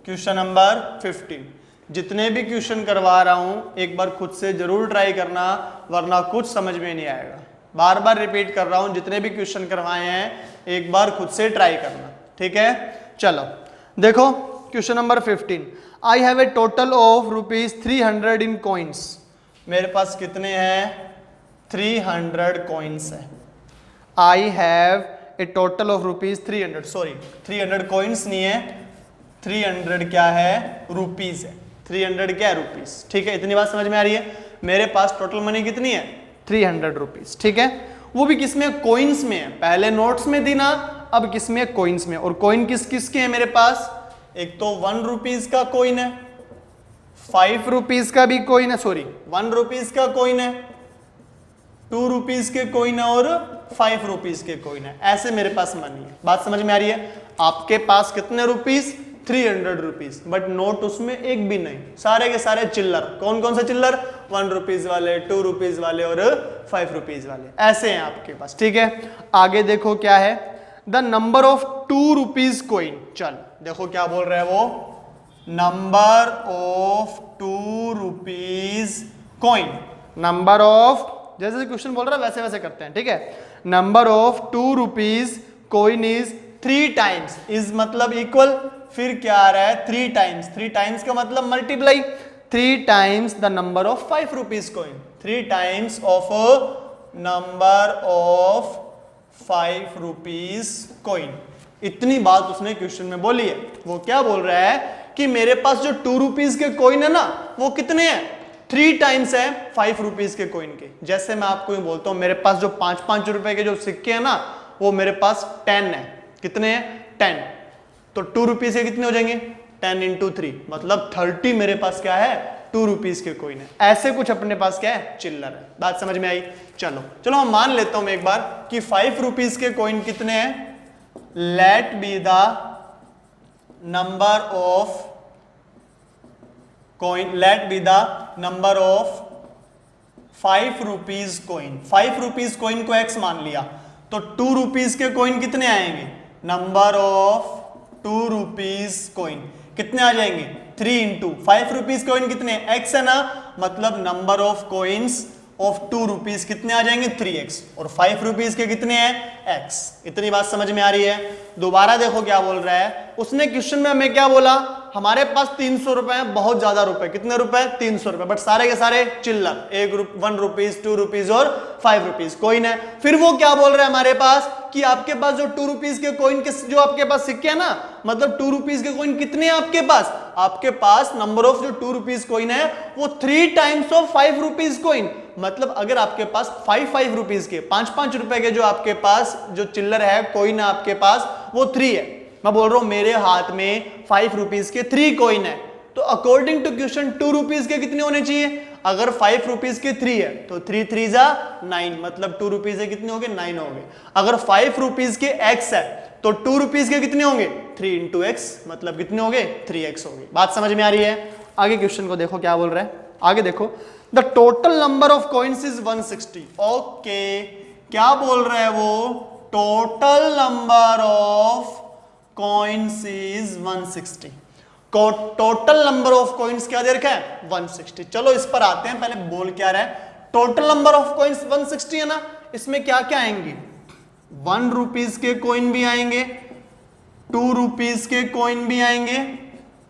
क्वेश्चन नंबर 15, जितने भी क्वेश्चन करवा रहा हूं एक बार खुद से जरूर ट्राई करना, वरना कुछ समझ में नहीं आएगा। बार बार रिपीट कर रहा हूं, जितने भी क्वेश्चन करवाए हैं एक बार खुद से ट्राई करना, ठीक है? चलो देखो question number 15, I have a total of ₹300 in coins. मेरे पास कितने हैं 300 कॉइन्स है। I have a total of ₹300, sorry 300 coins नहीं है, 300 क्या है रुपीज है। 300 क्या है रुपीज, ठीक है? इतनी बात समझ में आ रही है? मेरे पास टोटल मनी कितनी है 300 रुपीज, ठीक है? वो भी किसमें कॉइन्स में है, पहले नोट्स में थी ना, अब किसमें कॉइन्स में। और कॉइन किस किस के है मेरे पास, एक तो 1 रुपीज का कॉइन है, 5 रुपीज का भी कॉइन है, सॉरी 1 रुपीज का कॉइन है, 2 रुपीज के कॉइन है और 5 रुपीज के कॉइन है। ऐसे मेरे पास मनी है। बात समझ में आ रही है? आपके पास कितने रुपीज 300 रुपीज, बट नोट उसमें एक भी नहीं, सारे के सारे चिल्लर। कौन कौन से चिल्लर, 1 रुपीज वाले, 2 रुपीज वाले और 5 रुपीज वाले, ऐसे हैं आपके पास, ठीक है? आगे देखो क्या है, the number of 2 rupees coin. चल देखो क्या बोल रहा है वो, number of 2 rupees coin. Number of, जैसे क्वेश्चन बोल रहा है वैसे वैसे करते हैं, ठीक है? Number of 2 rupees coin is 3 times, is मतलब इक्वल, फिर क्या आ रहा है 3 टाइम्स। 3 टाइम्स का मतलब multiply, 3 times the number of 5 rupees coin, 3 times of number of 5 rupees coin. इतनी बात उसने क्वेश्चन में बोली है। वो क्या बोल रहा है कि मेरे पास जो 2 रुपीज के कॉइन है ना, वो कितने हैं 3 टाइम्स है 5 रुपीज के कॉइन के। जैसे मैं आपको ये बोलता हूं, मेरे पास जो 5-5 रुपए के जो सिक्के हैं ना, वो मेरे पास 10 है। कितने हैं 10, तो 2 रुपीज के कितने हो जाएंगे 10 × 3, मतलब 30 मेरे पास क्या है 2 रुपीज के कॉइन है। ऐसे कुछ अपने पास क्या है चिल्लर है। बात समझ में आई? चलो मैं मान लेता हूं मैं एक बार कि 5 रुपीज के कॉइन कितने हैं, let be the number of coin, let be the number of 5 rupees coin. 5 rupees coin को x मान लिया, तो 2 रुपीज के कॉइन कितने आएंगे, नंबर ऑफ 2 रुपीज कॉइन कितने आ जाएंगे 3 × 5 रुपीज कॉइन कितने x है ना, मतलब number of coins of 2 rupees कितने आ जाएंगे 3x, और 5 रुपीज के कितने हैं x। इतनी बात समझ में आ रही है? दोबारा देखो क्या बोल रहा है उसने क्वेश्चन में, हमें क्या बोला, हमारे पास 300 रुपए हैं, बहुत ज्यादा रुपए। कितने रुपए 300 रुपए, बट सारे के सारे चिल्लर, 1 रुपीज 2 रुपीज और 5 रुपीज कॉइन है। फिर वो क्या बोल रहा है हमारे पास कि आपके पास जो 2 रुपीज के कॉइन के जो आपके पास सिक्के हैं ना, मतलब 2 रुपीज के कॉइन कितने हैं आपके पास, आपके पास नंबर ऑफ जो 2 रुपीज कॉइन है वो 3 टाइम्स ऑफ 5 रुपीज कॉइन। मतलब अगर आपके पास 5 रुपीज के 5 रुपए के जो आपके पास जो चिल्लर है कॉइन है आपके पास, वो 3 है। मैं बोल रहा हूं मेरे हाथ में 5 रुपीज के 3 कॉइन है, तो अकॉर्डिंग टू क्वेश्चन 2 रुपीज के कितने होने चाहिए, अगर 5 रुपीज के 3 है तो 3 3 जा 9, मतलब 2 रुपीज के कितने हो गए 9 हो गए। अगर 5 रुपीज के x है तो 2 रुपीज के कितने होंगे 3 × x, मतलब कितने हो गए 3x हो गए। बात समझ में आ रही है? आगे क्वेश्चन को देखो क्या बोल रहा है, आगे देखो, the total number of coins is 160। Okay, क्या बोल रहा है वो, total number of coins is 160। Total number of coins क्या दे रखा है 160। चलो इस पर आते हैं, पहले बोल क्या रहा है, टोटल नंबर ऑफ कॉइन्स 160 है ना, इसमें क्या क्या आएंगे, 1 रुपीज के कॉइन भी आएंगे, 2 रुपीज के कॉइन भी आएंगे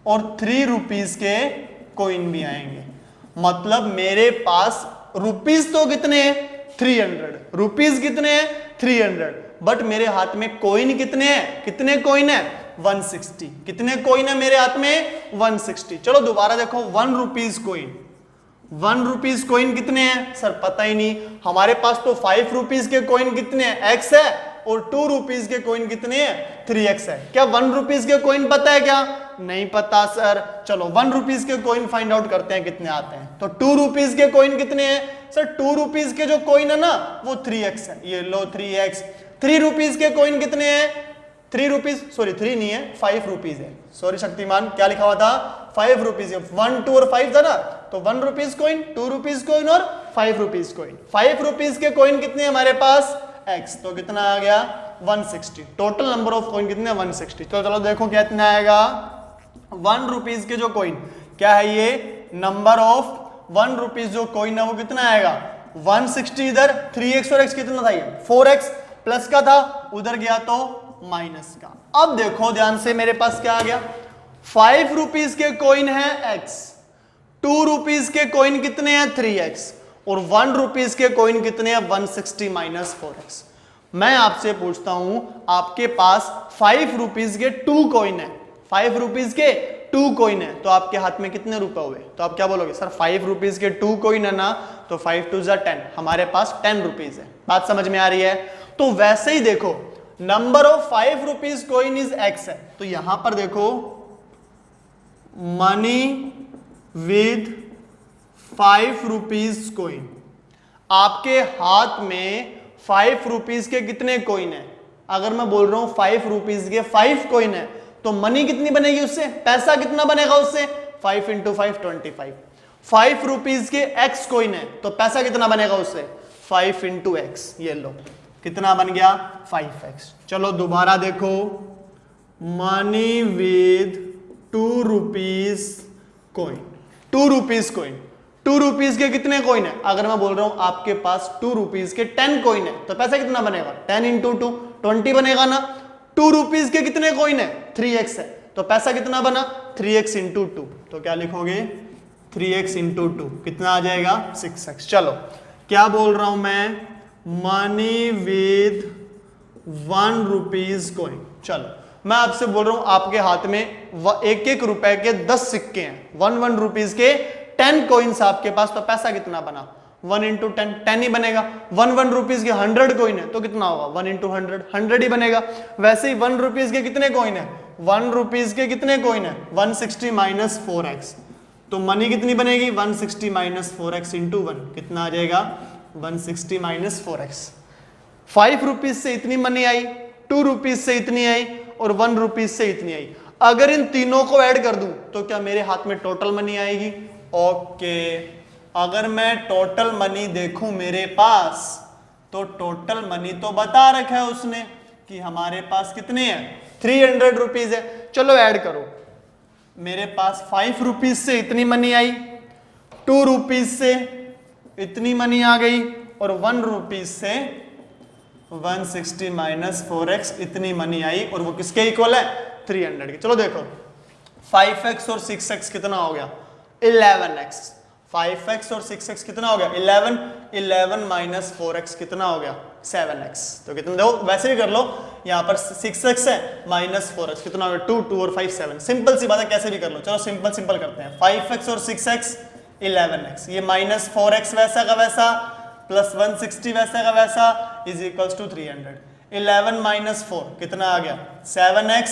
और 3 रुपीज के कॉइन भी आएंगे। मतलब मेरे पास रुपीज तो कितने हैं 300, रुपीज कितने हैं 300, बट मेरे हाथ में कॉइन कितने हैं, कितने कॉइन है 160। कितने कॉइन है मेरे हाथ में 160। चलो दोबारा देखो, 1 रुपीज कॉइन, ₹1 कॉइन कितने हैं सर? पता ही नहीं, हमारे पास तो ₹5 के कॉइन कितने हैं? X है, और ₹2 के कॉइन कितने हैं? 3x है। क्या ₹1 के कॉइन पता है क्या? नहीं पता सर। चलो ₹1 के कॉइन फाइंड आउट करते हैं कितने आते हैं। तो ₹2 के कॉइन कितने हैं सर? ₹2 के जो कॉइन है ना वो 3x है, ये लो 3x। ₹3 के कॉइन कितने हैं? ₹3, सॉरी 3 नहीं है, ₹5 है, सॉरी शक्तिमान, क्या लिखा हुआ था? ₹5 है। 1 2 और 5 था ना, तो ₹1 कॉइन, ₹2 कॉइन और ₹5 कॉइन। ₹5 के कॉइन कितने हैं हमारे पास? x, तो कितना आ गया? 160। टोटल नंबर ऑफ कॉइन कितने? 160। तो चलो देखो क्या इतना आएगा। ₹1 के जो कॉइन, क्या है ये? नंबर ऑफ ₹1 जो कॉइन है वो कितना आएगा? 160। इधर 3x और x कितना था? ये 4x प्लस का था, उधर गया तो माइनस का। अब देखो ध्यान से, मेरे पास क्या आ गया? ₹5 के कॉइन है x, ₹2 के कॉइन कितने हैं? 3x, और ₹1 के कॉइन कितने हैं? 160 माइनस 4x। मैं आपसे पूछता हूं, आपके पास ₹5 के 2 कॉइन है, ₹5 के 2 कॉइन है, तो आपके हाथ में कितने रुपए हुए? तो आप क्या बोलोगे? सर ₹5 के 2 कॉइन है ना, तो 5 2 जा 10, हमारे पास ₹10 है। बात समझ में आ रही है? तो वैसे ही देखो, number of ₹5 coin is x है, तो यहां पर देखो मनी विद ₹5 कॉइन, आपके हाथ में ₹5 के कितने कॉइन है? अगर मैं बोल रहा हूं ₹5 के 5 कॉइन है, तो मनी कितनी बनेगी उससे? पैसा कितना बनेगा उससे? 5 × 5 25। ₹5 के x कॉइन है, तो पैसा कितना बनेगा उससे? 5 × x। ये लो कितना बन गया? 5x। चलो दोबारा देखो, मनी विद ₹2 कॉइन, ₹2 कॉइन, ₹2 के कितने कॉइन है? अगर मैं बोल रहा हूं आपके पास ₹2 के 10 कॉइन है, तो पैसा कितना बनेगा? 10 × 2 20 बनेगा ना। ₹2 के कितने कॉइन है? 3x है, तो पैसा कितना बना? 3x × 2, तो क्या लिखोगे? 3x × 2 कितना आ जाएगा? 6x। चलो क्या बोल रहा हूं मैं? Money with ₹1 coin. चलो मैं आपसे बोल रहा हूं, आपके हाथ में ₹1 के 10 सिक्के हैं, ₹1 के 10 कॉइन्स आपके पास, तो पैसा कितना बना? 1 × 10 10 ही बनेगा। ₹1 के 100 कॉइन है, तो कितना होगा? 1 × 100 100 ही बनेगा। वैसे ही ₹1 के कितने कॉइन है? ₹1 के कितने कॉइन है? 160 माइनस 4x, तो मनी कितनी बनेगी? 160 माइनस 4x × 1, कितना आ जाएगा? 160 माइनस 4x। ₹5 से इतनी मनी आई, ₹2 से इतनी आई, और ₹1 से इतनी आई। अगर इन तीनों को ऐड कर दूं तो क्या मेरे हाथ में टोटल मनी आएगी? ओके, अगर मैं टोटल मनी देखूं मेरे पास, तो टोटल मनी तो बता रखा है उसने कि हमारे पास कितने हैं? ₹300 है। चलो ऐड करो, मेरे पास ₹5 से इतनी मनी आई, ₹2 से इतनी मनी आ गई, और ₹1 से 160 माइनस 4x इतनी मनी आई, और वो किसके इक्वल है? 300 के। चलो देखो, 5x और 6x कितना हो गया? 11x। 5x और 6x कितना हो गया? 11। 11 माइनस 4x कितना हो गया? 7x। तो कितना देखो, वैसे भी कर लो, यहाँ पर 6x है माइनस 4x कितना हो गया? 2 2 और 5 7। सिंपल सी बात है, कैसे भी कर लो। चलो सिंपल करते हैं। 5x और 6x 11x, ये माइनस 4x वैसा का वैसा प्लस 160 वैसा का वैसा इज इक्वल्स टू 300। 11 माइनस 4 कितना आ गया? 7x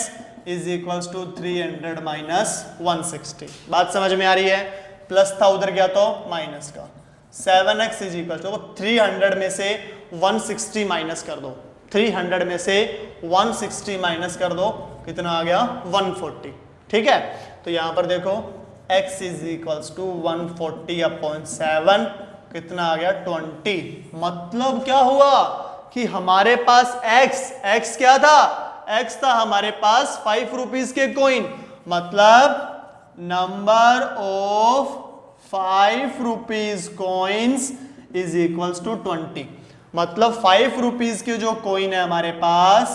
is equals to 300 minus 160। बात समझ में आ रही है? प्लस था उधर गया तो माइनस का। 7x इज इक्वल टू 300 में से 160 माइनस कर दो, 300 में से 160 माइनस कर दो, कितना आ गया? 140। ठीक है, तो यहां पर देखो x इज इक्वल्स टू 140/7 कितना आ गया? 20। मतलब क्या हुआ कि हमारे पास x क्या था? x था हमारे पास ₹5 के कॉइन, मतलब number of ₹5 coins is equals to 20। मतलब ₹5 के जो कॉइन है हमारे पास,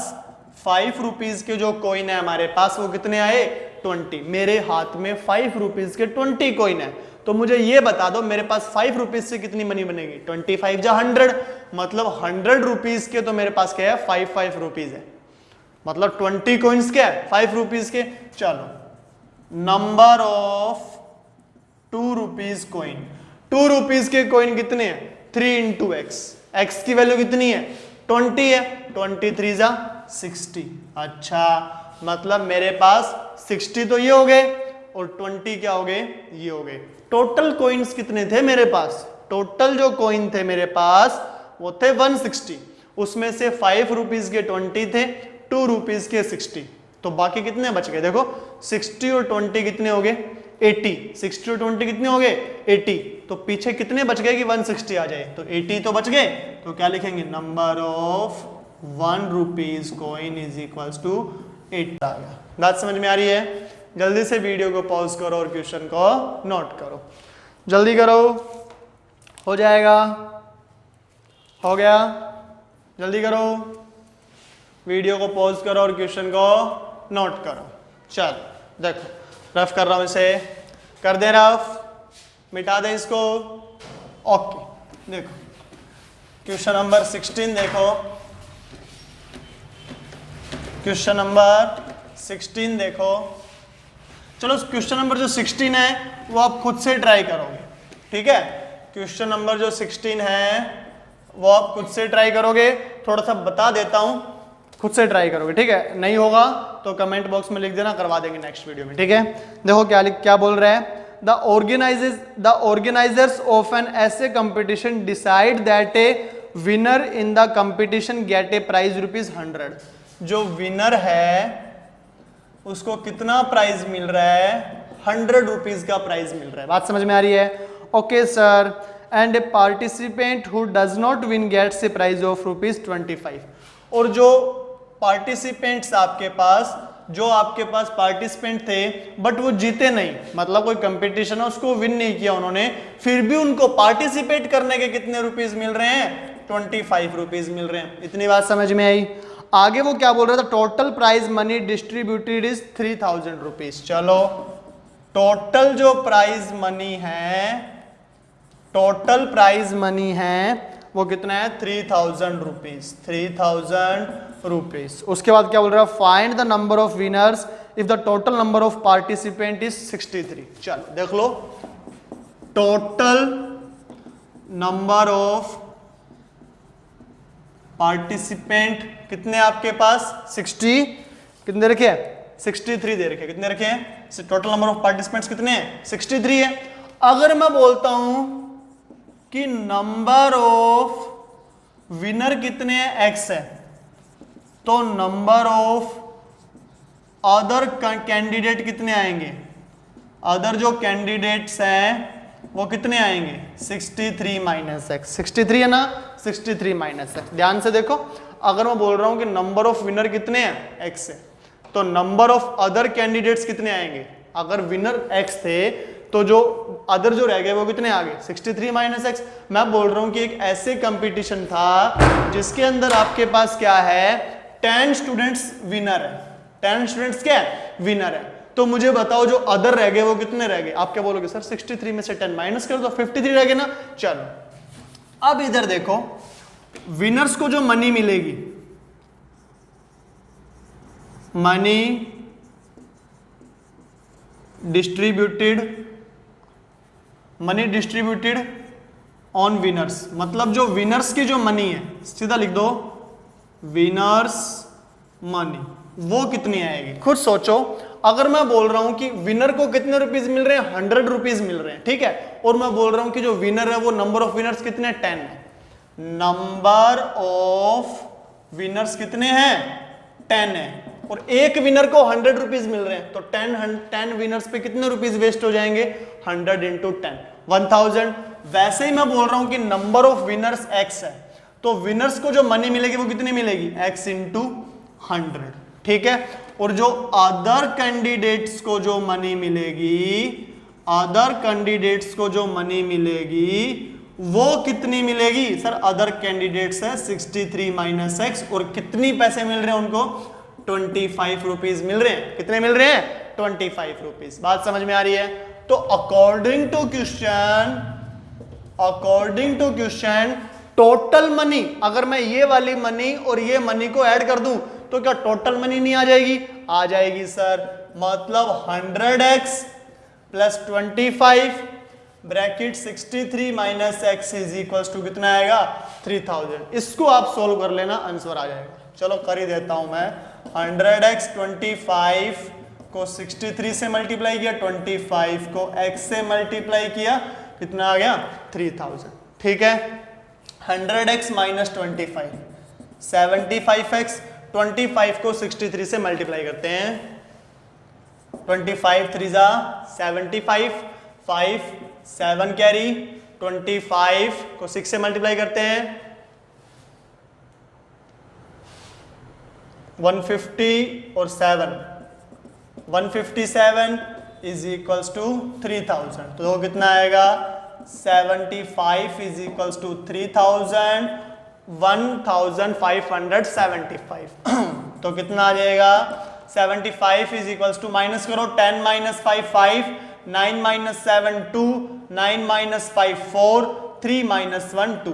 ₹5 के जो कॉइन है हमारे पास, वो कितने आए? 20। मेरे हाथ में ₹5 के 20 कॉइन है, तो मुझे ये बता दो मेरे पास ₹5 से कितनी मनी बनेगी? 25 जा 100, मतलब ₹100 के तो मेरे पास क्या है? 5 रुपीज है, मतलब 20 कॉइन्स क्या है? ₹5 के। चलो, नंबर ऑफ ₹2 कॉइन, 2 रुपीज के कॉइन कितने हैं? 3 इंटू एक्स, एक्स की वैल्यू कितनी है? 20 है, 23 जा 60। अच्छा, मतलब मेरे पास 60 तो ये हो गए और 20 क्या हो गए? ये हो गए। टोटल कॉइन्स कितने थे मेरे पास? टोटल जो कॉइन थे मेरे पास वो थे 160, उसमें से 5 रुपीज के 20 थे, 2 रुपीज के 60, तो बाकी कितने बच गए? देखो 60 और 20 कितने हो गए? 80। 60 और 20 कितने हो गए? 80। तो पीछे कितने बच गए कि 160 आ जाए? तो 80 तो बच गए। तो क्या लिखेंगे? Number of 1 rupees coin is equals to 80 आ गया। बात समझ में आ रही है? जल्दी से वीडियो को पॉज करो और क्वेश्चन को नोट करो, जल्दी करो, हो जाएगा, हो गया, जल्दी करो, वीडियो को पॉज करो और क्वेश्चन को नोट करो। चल देखो, रफ कर रहा हूं, इसे कर दे रफ, मिटा दे इसको। ओके, देखो क्वेश्चन नंबर 16 देखो, क्वेश्चन नंबर 16 देखो। चलो क्वेश्चन नंबर जो 16 है वो आप खुद से ट्राई करोगे, ठीक है? क्वेश्चन नंबर जो 16 है वो आप खुद से ट्राई करोगे, थोड़ा सा बता देता हूं, खुद से ट्राई करोगे, ठीक है? नहीं होगा तो कमेंट बॉक्स में लिख देना, करवा देंगे नेक्स्ट वीडियो में, ठीक है? देखो क्या बोल रहे हैं, the organisers of an such competition decide that a winner in the competition get a prize ₹100। जो विनर है उसको कितना प्राइज मिल रहा है? 100 रुपीज का प्राइज मिल रहा है। बात समझ में आ रही है? Okay sir, and a participant who does not win gets a prize of ₹25। और जो पार्टिसिपेंट्स आपके पास पार्टिसिपेंट थे बट वो जीते नहीं, मतलब कोई कंपटीशन है उसको विन नहीं किया उन्होंने, फिर भी उनको पार्टिसिपेट करने के कितने रुपीज मिल रहे हैं? 25 रुपीज मिल रहे हैं। इतनी बात समझ में आई? आगे वो क्या बोल रहा था? Total prize money distributed is 3000 rupees. चलो टोटल जो प्राइज मनी है, टोटल प्राइज मनी है वो कितना है? 3000 रुपीज, 3000 रुपीज। उसके बाद क्या बोल रहा है? Find the number of winners if the total number of participant is 63। चलो देख लो, टोटल नंबर ऑफ पार्टिसिपेंट कितने आपके पास? 60 कितने रखे हैं? 63 दे रखे। कितने रखे हैं? टोटल नंबर ऑफ पार्टिसिपेंट्स कितने हैं? 63 है। अगर मैं बोलता हूं कि नंबर ऑफ विनर कितने हैं? X है, तो नंबर ऑफ अदर कैंडिडेट कितने आएंगे? अदर जो कैंडिडेट्स हैं वो कितने आएंगे? 63 माइनस एक्स। 63 है ना? 63 माइनस एक्स। ध्यान से देखो, अगर मैं बोल रहा हूं कि नंबर ऑफ विनर कितने हैं? एक्स है, तो नंबर ऑफ अदर कैंडिडेट्स कितने आएंगे? अगर विनर एक्स थे तो जो अदर जो रह गए वो कितने आ गए? 63 माइनस एक्स। मैं बोल रहा हूं कि एक ऐसे कंपटीशन था जिसके अंदर आपके पास क्या है? 10 स्टूडेंट्स विनर है। 10 स्टूडेंट्स क्या है? विनर है। तो मुझे बताओ जो अदर रह गए वो कितने रह गए? आप क्या बोलोगे? सर 63 में से 10 माइनस कर दो, 53 रह गए ना। चलो अब इधर देखो, विनर्स को जो मनी मिलेगी, मनी डिस्ट्रीब्यूटेड ऑन विनर्स, मतलब जो विनर्स की जो मनी है, सीधा लिख दो विनर्स मनी, वो कितनी आएगी? खुद सोचो। अगर मैं बोल रहा हूं कि विनर को कितने रुपीज मिल रहे हैं? 100 रुपीज मिल रहे हैं, ठीक है? और मैं बोल रहा हूं कि जो विनर है वो नंबर ऑफ विनर्स कितने हैं? 10 है। नंबर ऑफ विनर्स कितने हैं? 10 है। और एक विनर को 100 रुपीज मिल रहे हैं, तो 10 विनर्स पे कितने रुपीज वेस्ट हो जाएंगे? 100 इंटू 10, 1000। वैसे ही मैं बोल रहा हूं कि नंबर ऑफ विनर्स x है, तो विनर्स को जो मनी मिलेगी वो कितनी मिलेगी? x इंटू 100, ठीक है? और जो अदर कैंडिडेट्स को जो मनी मिलेगी, अदर कैंडिडेट्स को जो मनी मिलेगी वो कितनी मिलेगी? सर अदर कैंडिडेट्स है 63 माइनस एक्स, और कितनी पैसे मिल रहे हैं उनको? 25 रुपीज मिल रहे हैं। कितने मिल रहे हैं? 25 रुपीज। बात समझ में आ रही है? तो according to question total money, अगर मैं ये वाली मनी और ये मनी को ऐड कर दूं तो क्या टोटल मनी नहीं आ जाएगी? आ जाएगी सर। मतलब 100x plus 25 bracket 63 minus x is equals to कितना आएगा 3000। इसको आप सोल्व कर लेना, आंसर आ जाएगा। चलो कर ही देता हूं मैं। 100x 25 को 63 से मल्टीप्लाई किया, 25 को x से मल्टीप्लाई किया, कितना आ गया 3000। ठीक है। 100x माइनस 25 75x, 25 को 63 से मल्टीप्लाई करते हैं। 25 3 जा 75, 5 7 कैरी, 25 को 6 से मल्टीप्लाई करते हैं। 150 और 7, 157 इज इक्वल्स टू 3000। तो कितना आएगा 75 इज इक्वल्स टू 3000, 1575। तो कितना आ जाएगा 75 इज इक्वल्स टू, माइनस करो, 10 माइनस 5 5, 9 माइनस 7 2, 9 माइनस 5 4, 3 माइनस 1 2।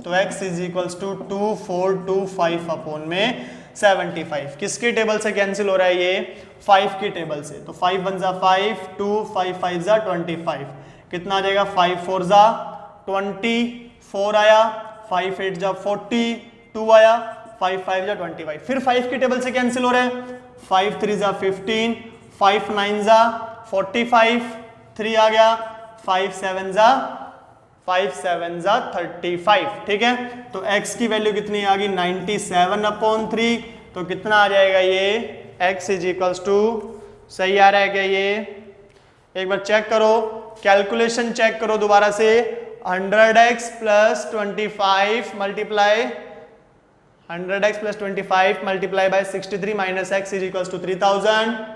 तो x is equals to 2425 upon में 75। किसके टेबल से कैंसिल हो रहा है ये 5 की टेबल से। तो 5 1 जा 5, 2 5 5 जा 25, कितना आ जाएगा 5 4 जा 24 आया, 5 8 जा 42 आया, 5 5 जा 25। फिर 5 की टेबल से कैंसिल हो रहे हैं। 5 3 जा 15, 5 9 जा 45, 3 आ गया, 5 7 जा 35। ठीक है। तो x की वैल्यू कितनी आ गई 97/3। तो कितना आ जाएगा ये x इज इक्वल्स टू, सही आ रहा है क्या ये? एक बार चेक करो, कैलकुलेशन चेक करो दोबारा से। 100x plus 25 multiply 100x plus 25 multiply by 63 minus x is equals to 3000।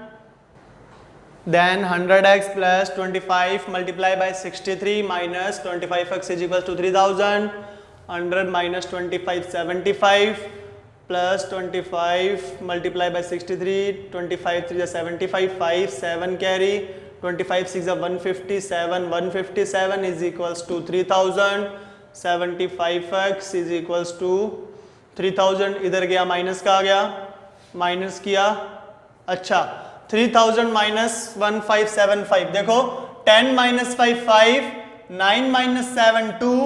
Then 100x plus 25 multiplied by 63 minus 25x is equals to 3000. 100 minus 25 75 plus 25 multiplied by 63, 25 3 is 75, 5 7 carry, 25 6 is 157, 157 is equals to 3000. 75x is equals to 3000। इधर गया minus का आ गया, minus किया, अच्छा 3000 minus 1575। देखो 10 minus 5 5, 9 minus 7 2,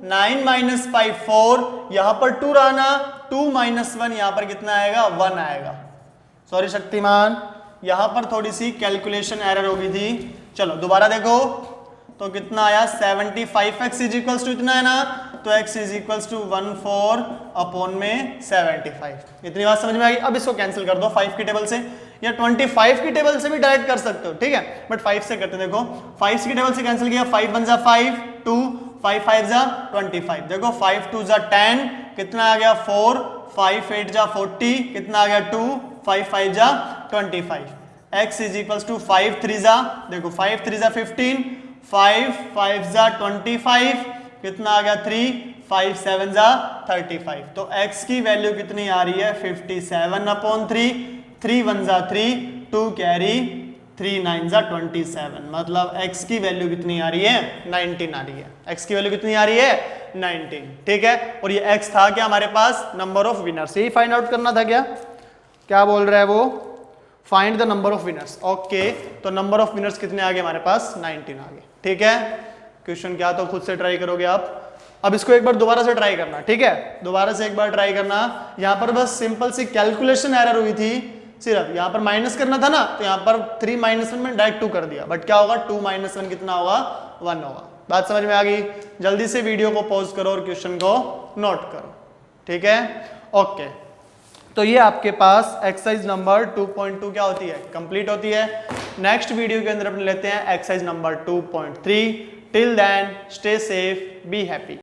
9 minus 5 4, यहां पर 2 रहना, 2 माइनस 1 यहां पर कितना आएगा 1 आएगा। सॉरी शक्तिमान, यहां पर थोड़ी सी कैलकुलेशन एरर हो गई थी। चलो दोबारा देखो, तो कितना आया 75x इज इक्वल्स टू इतना है ना, तो x is equals to 14 upon में 75। इतनी बात समझ में आ गई। अब इसको कैंसिल कर दो 5 की टेबल से, या 25 की टेबल से भी डायरेक्ट कर सकते हो, ठीक है, बट 5 से करते। देखो 5 की टेबल से कैंसिल किया, 5 1 जा 5 2, 5 5 जा 25। देखो 5 2 जा 10, कितना आ गया 4, 5 8 जा 40, कितना आ गया 2, 5 5 जा 25। x इज इक्वल्स टू 5 3 जा, देखो 5 3 जा 15, 5 5 जा 25, कितना आ गया 3, 5 7 जा 35। तो x की वैल्यू कितनी आ रही है 57/3, 3 1 जा 3, 2 कैरी, 3 9 जा 27। मतलब x की वैल्यू कितनी आ रही है 19 आ रही है। x की वैल्यू कितनी आ रही है 19। ठीक है। और ये x था क्या हमारे पास, नंबर ऑफ विनर्स। यही फाइंड आउट करना था क्या? क्या बोल रहा है वो, find the number of winners. Okay, तो नंबर ऑफ विनर्स कितने आ गए हमारे पास 19 आ गए। ठीक है। क्वेश्चन क्या तो खुद से ट्राई करोगे आप। अब इसको एक बार दोबारा से ट्राई करना, ठीक है, दोबारा से एक बार ट्राई करना। यहां पर बस सिंपल सी कैलकुलेशन एरर हुई थी, सिर्फ यहाँ पर माइनस करना था ना, तो यहाँ पर 3 माइनस 1 में डायरेक्ट 2 कर दिया, बट क्या होगा 2 माइनस 1 कितना होगा 1 होगा। बात समझ में आ गई। जल्दी से वीडियो को पॉज करो और क्वेश्चन को नोट करो। ठीक है। ओके, तो ये आपके पास एक्सरसाइज नंबर 2.2 क्या होती है, कंप्लीट होती है। नेक्स्ट वीडियो के अंदर अपन लेते हैं exercise number 2.3। Till then stay safe, be happy.